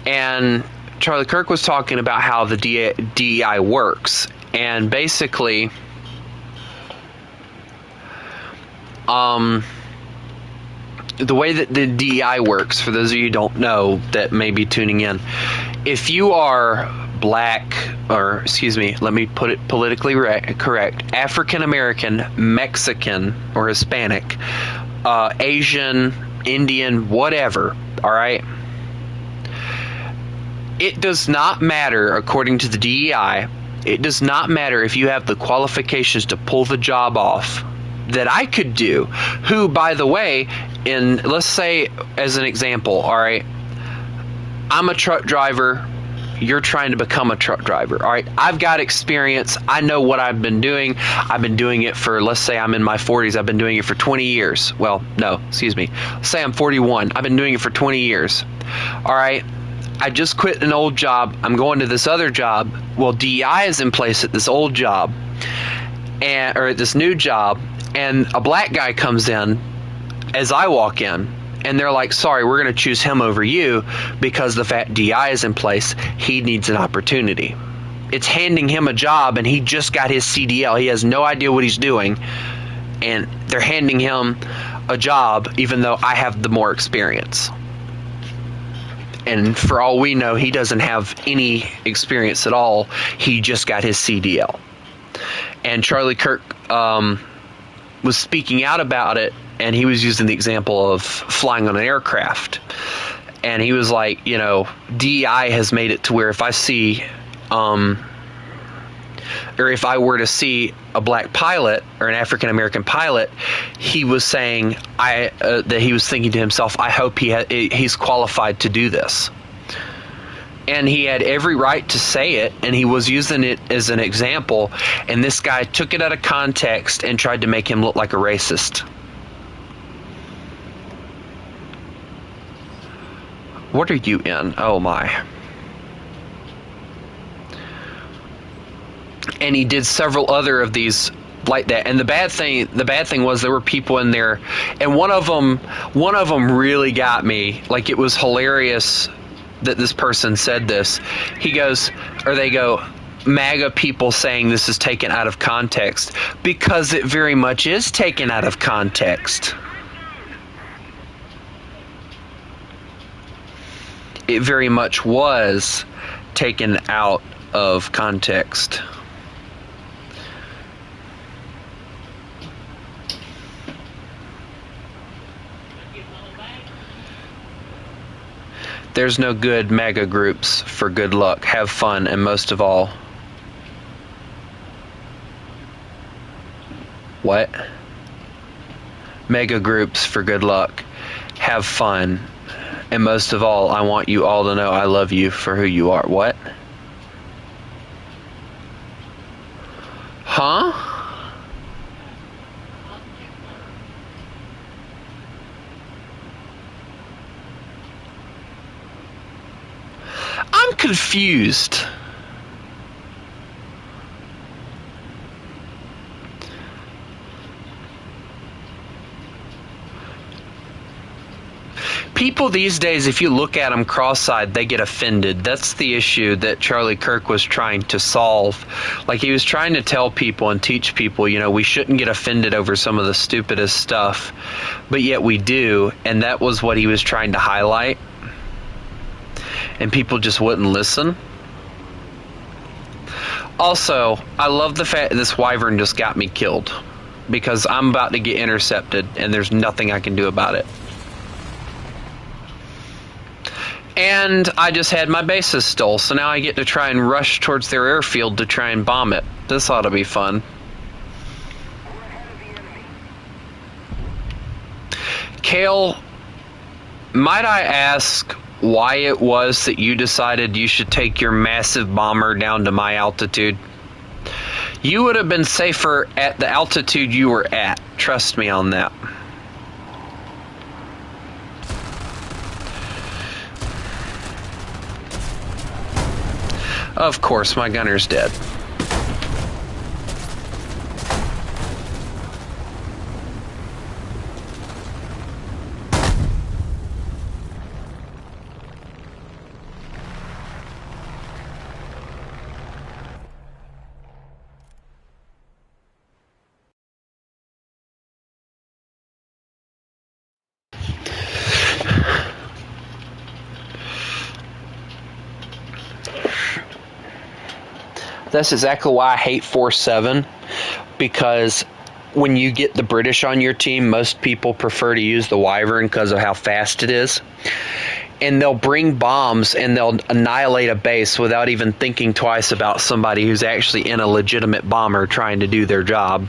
and Charlie Kirk was talking about how the DEI works, and basically, the way that the DEI works, for those of you who don't know that may be tuning in, if you are black, or excuse me, let me put it politically correct, African American, Mexican, or Hispanic, Asian, Indian, whatever, all right? It does not matter, according to the DEI, it does not matter if you have the qualifications to pull the job off that I could do, who, by the way, let's say, as an example, all right, I'm a truck driver, you're trying to become a truck driver, all right, I've got experience, I know what I've been doing it for, let's say I'm in my 40s, I've been doing it for 20 years, well, no, excuse me, let's say I'm 41, I've been doing it for 20 years, all right, I just quit an old job, I'm going to this other job, well, DEI is in place at this old job, or at this new job, and a black guy comes in as I walk in, and they're like, sorry, we're going to choose him over you because the fact DI is in place, he needs an opportunity. It's handing him a job, and he just got his CDL. He has no idea what he's doing, and they're handing him a job even though I have the more experience. And for all we know, he doesn't have any experience at all. He just got his CDL. And Charlie Kirk was speaking out about it, and he was using the example of flying on an aircraft. And he was like, you know, DEI has made it to where if I see, or if I were to see a black pilot or an African American pilot, he was saying that he was thinking to himself, I hope he's qualified to do this. And he had every right to say it, and he was using it as an example, and this guy took it out of context and tried to make him look like a racist. What are you in? Oh my. And he did several other of these like that. And the bad thing was there were people in there, and one of them really got me. Like, it was hilarious that this person said this. He goes, or they go, MAGA people saying this is taken out of context, because it very much is taken out of context. It very much was taken out of context. There's no good mega groups for good luck. Have fun, and most of all... What? Mega groups for good luck. Have fun. And most of all, I want you all to know I love you for who you are. What? Huh? I'm confused. People these days, if you look at them cross-eyed, they get offended. That's the issue that Charlie Kirk was trying to solve. Like, he was trying to tell people and teach people, you know, we shouldn't get offended over some of the stupidest stuff, but yet we do, and that was what he was trying to highlight. And people just wouldn't listen. Also, I love the fact that this wyvern just got me killed, because I'm about to get intercepted, and there's nothing I can do about it. And I just had my bases stole, so now I get to try and rush towards their airfield to try and bomb it. This ought to be fun. Kale, might I ask why it was that you decided you should take your massive bomber down to my altitude? You would have been safer at the altitude you were at. Trust me on that. Of course, my gunner's dead. That's exactly why I hate 4-7, because when you get the British on your team, most people prefer to use the Wyvern because of how fast it is. And they'll bring bombs and they'll annihilate a base without even thinking twice about somebody who's actually in a legitimate bomber trying to do their job.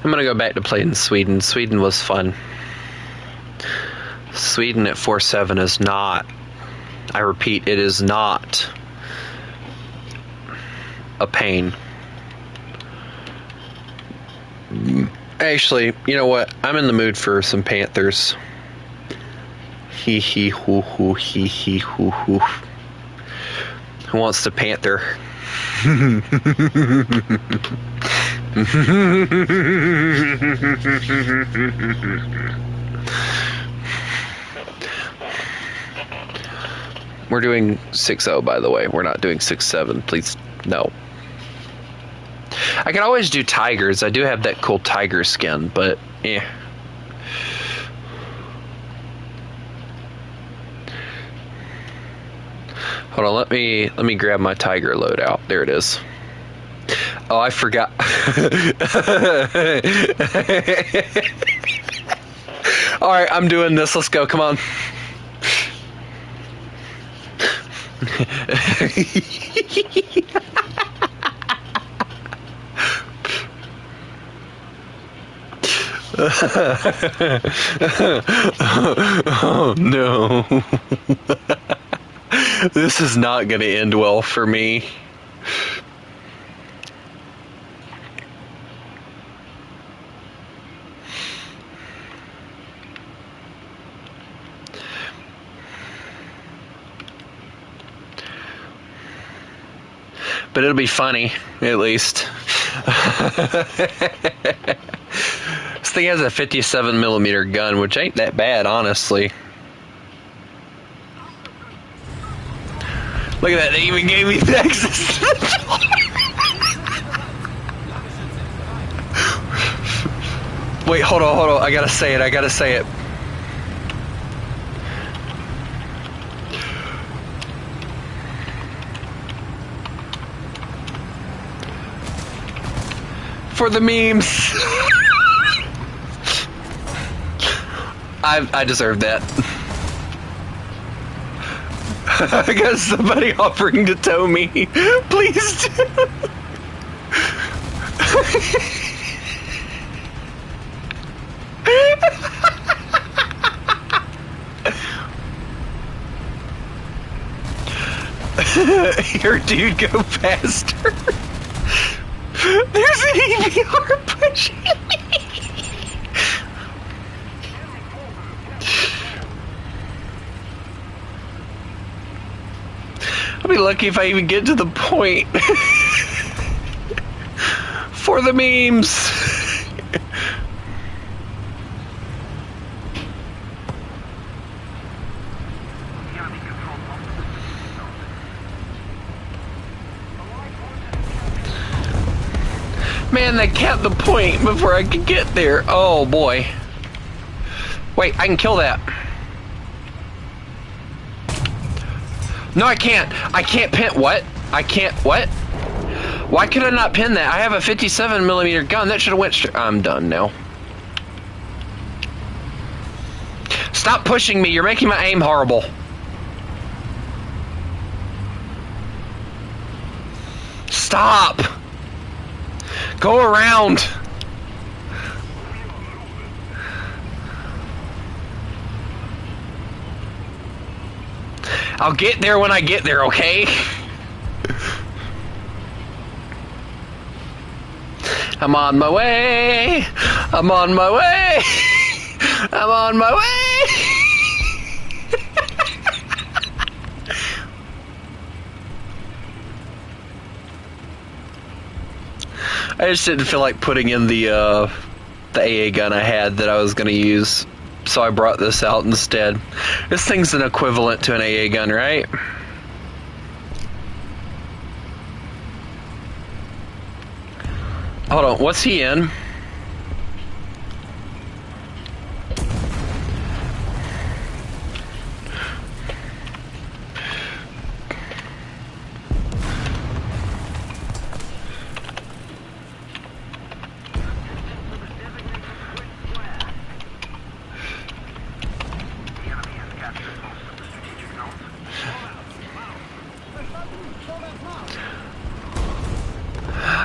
I'm going to go back to playing Sweden. Sweden was fun. Sweden at 4-7 is not, I repeat, it is not a pain. Actually, you know what? I'm in the mood for some Panthers. Hee hee hoo hoo hee hee hoo hoo. Who wants to Panther? We're doing 6-0, by the way. We're not doing 6-7. Please, no. I can always do tigers. I do have that cool tiger skin, but eh. Hold on, let me grab my tiger loadout. There it is. Oh, I forgot. All right, I'm doing this. Let's go. Come on. Oh no. This is not going to end well for me. But it'll be funny, at least. This thing has a 57mm gun, which ain't that bad, honestly. Look at that, they even gave me the access to the door. Wait, hold on, I gotta say it. For the memes. I deserve that. I got somebody offering to tow me. Please do. Here, dude, go faster. There's an EVR pushing me. be lucky if I even get to the point. For the memes. Man, they capped the point before I could get there. Oh boy. Wait, I can kill that. No, I can't. I can't pin. What? I can't. What? Why could I not pin that? I have a 57mm gun. That should have went straight. I'm done now. Stop pushing me. You're making my aim horrible. Stop. Go around. I'll get there when I get there, okay? I'm on my way. I'm on my way. I'm on my way. I just didn't feel like putting in the AA gun I had that I was going to use, so I brought this out instead. This thing's an equivalent to an AA gun, right? Hold on, what's he in?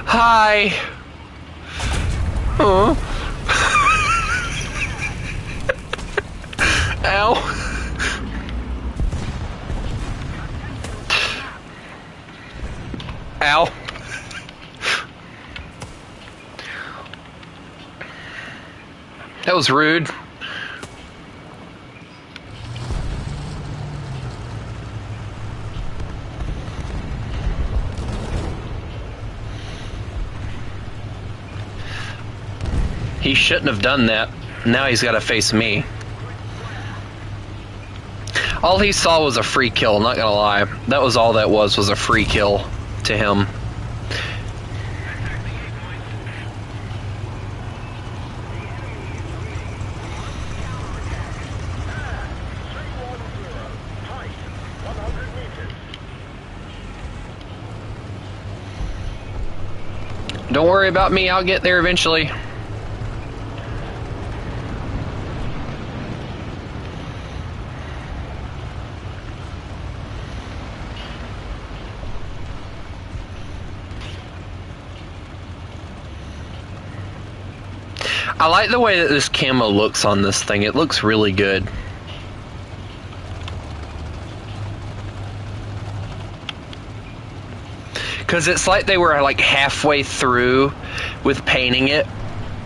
Hi. Oh. Ow. Ow. That was rude. He shouldn't have done that. Now he's got to face me. All he saw was a free kill, not gonna lie. That was all that was a free kill to him. Don't worry about me, I'll get there eventually. I like the way that this camo looks on this thing. It looks really good. Because it's like they were like halfway through with painting it,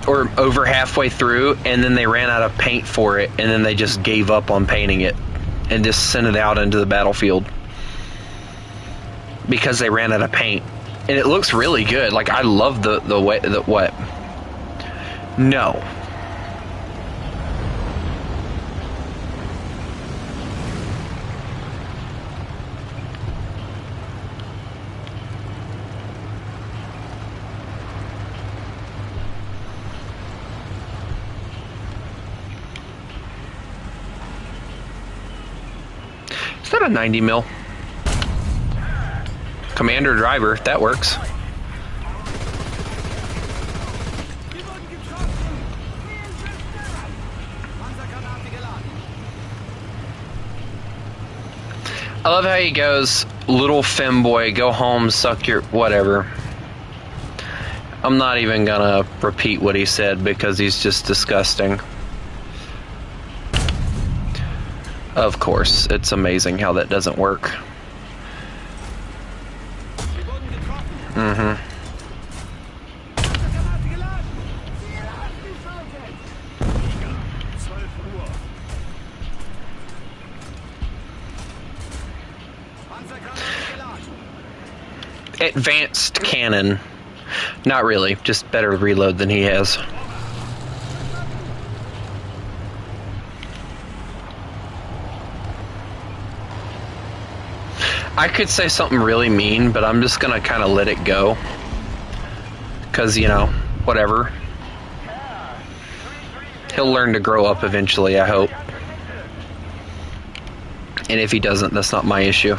or over halfway through, and then they ran out of paint for it, and then they just gave up on painting it and just sent it out into the battlefield because they ran out of paint. And it looks really good. Like, I love the way that what. No. Is that a 90 mil? Commander driver, that works. I love how he goes, little femboy, go home, suck your whatever. I'm not even gonna repeat what he said because he's just disgusting. Of course, it's amazing how that doesn't work. advanced cannon. Not really, just better reload than he has. I could say something really mean, but I'm just gonna kind of let it go. Because, you know, whatever. He'll learn to grow up eventually, I hope. And if he doesn't, that's not my issue.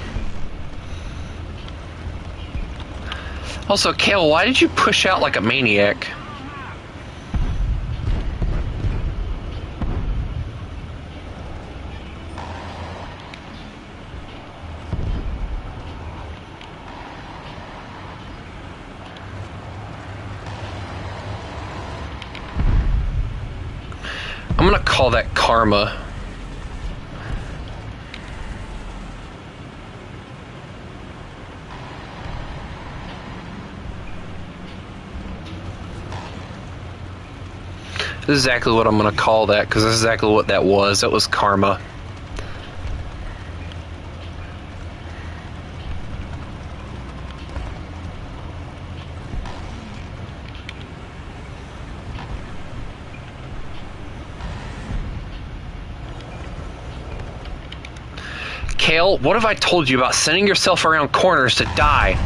Also, Kale, why did you push out like a maniac? I'm gonna call that karma. This is exactly what I'm gonna call that, because this is exactly what that was. That was karma. Kale, what have I told you about sending yourself around corners to die?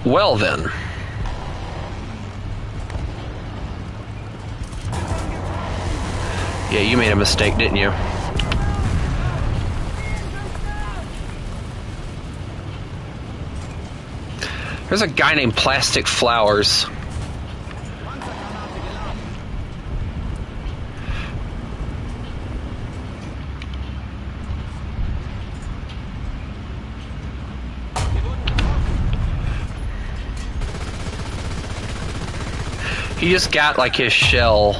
Well then. Yeah, you made a mistake, didn't you? There's a guy named Plastic Flowers. He just got like his shell.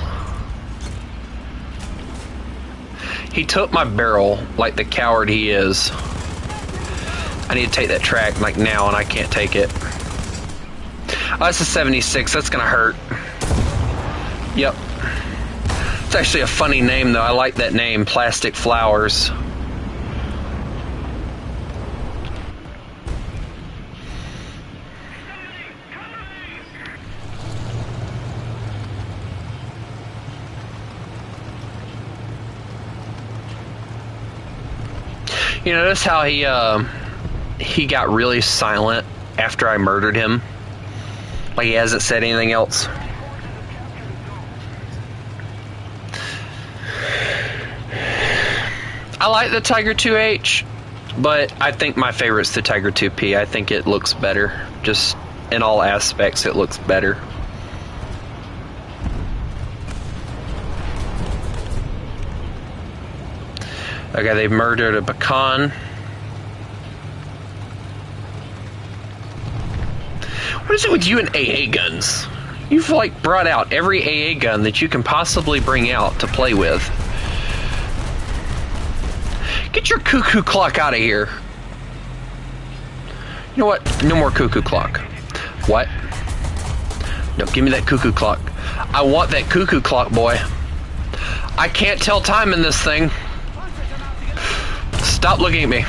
He took my barrel like the coward he is. I need to take that track like now and I can't take it. Oh, that's a 76. That's gonna hurt. Yep. It's actually a funny name though. I like that name, Plastic Flowers. You notice how he got really silent after I murdered him? Like he hasn't said anything else. I like the Tiger 2H, but I think my favorite's the Tiger 2P. I think it looks better. Just in all aspects, it looks better. Okay, they've murdered a pecan. What is it with you and AA guns? You've like brought out every AA gun that you can possibly bring out to play with. Get your cuckoo clock out of here. You know what? No more cuckoo clock. What? No, give me that cuckoo clock. I want that cuckoo clock, boy. I can't tell time in this thing. Stop looking at me.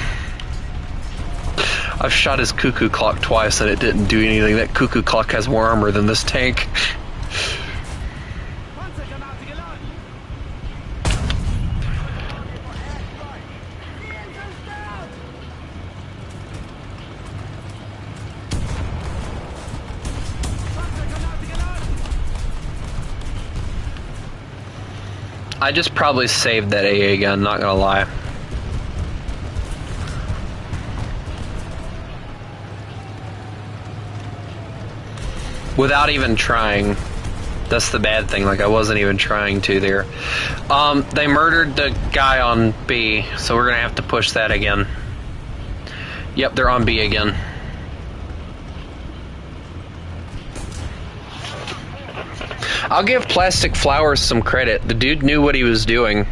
I've shot his cuckoo clock twice and it didn't do anything. That cuckoo clock has more armor than this tank. I just probably saved that AA gun, not gonna lie. Without even trying. That's the bad thing, like I wasn't even trying to there. They murdered the guy on B, so we're gonna have to push that again. Yep, they're on B again. I'll give Plastic Flowers some credit. The dude knew what he was doing.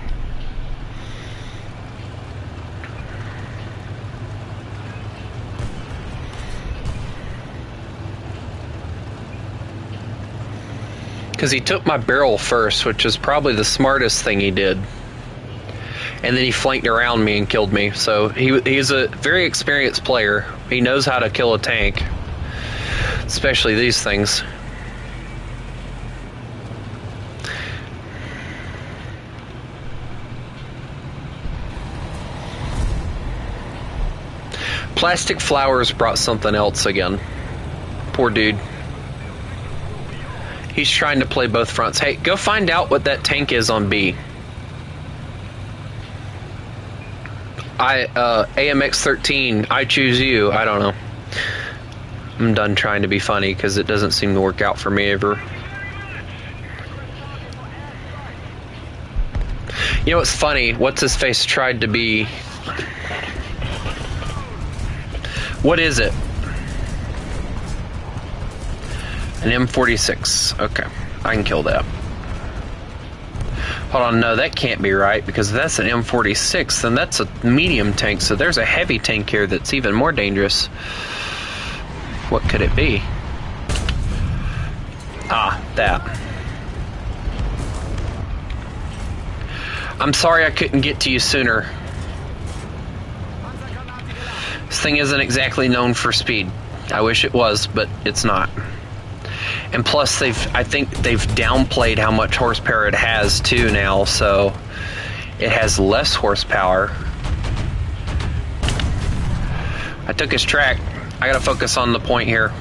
Because he took my barrel first, which is probably the smartest thing he did. And then he flanked around me and killed me. So he's a very experienced player. He knows how to kill a tank. Especially these things. Plastic Flowers brought something else again. Poor dude. He's trying to play both fronts. Hey, go find out what that tank is on B. AMX 13, I choose you. I don't know. I'm done trying to be funny because it doesn't seem to work out for me ever. You know what's funny? What's his face tried to be. What is it? An M46. Okay, I can kill that. Hold on, no, that can't be right, because if that's an M46, then that's a medium tank, so there's a heavy tank here that's even more dangerous. What could it be? Ah, that. I'm sorry I couldn't get to you sooner. This thing isn't exactly known for speed. I wish it was, but it's not. And plus, I think they've downplayed how much horsepower it has too now, so it has less horsepower. I took his track. I gotta focus on the point here.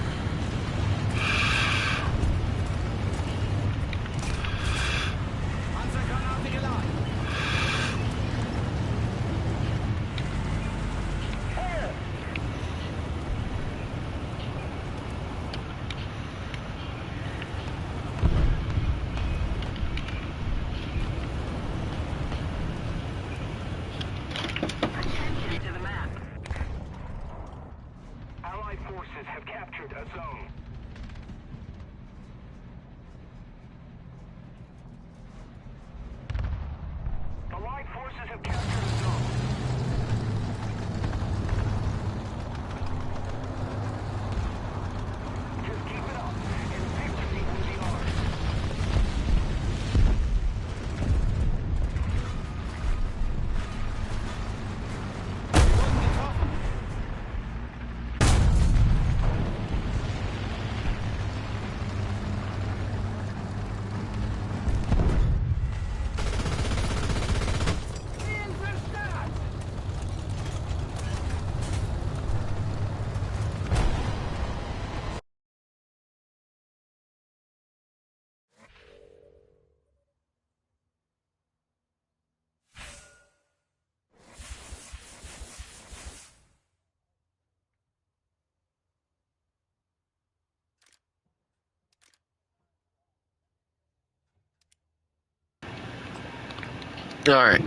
Alright.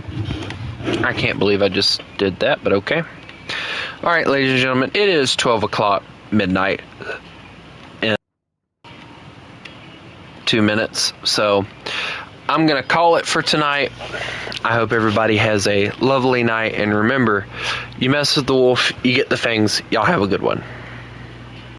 I can't believe I just did that, but okay. Alright, ladies and gentlemen, it is 12 o'clock midnight in 2 minutes. So, I'm going to call it for tonight. I hope everybody has a lovely night. And remember, you mess with the wolf, you get the fangs. Y'all have a good one.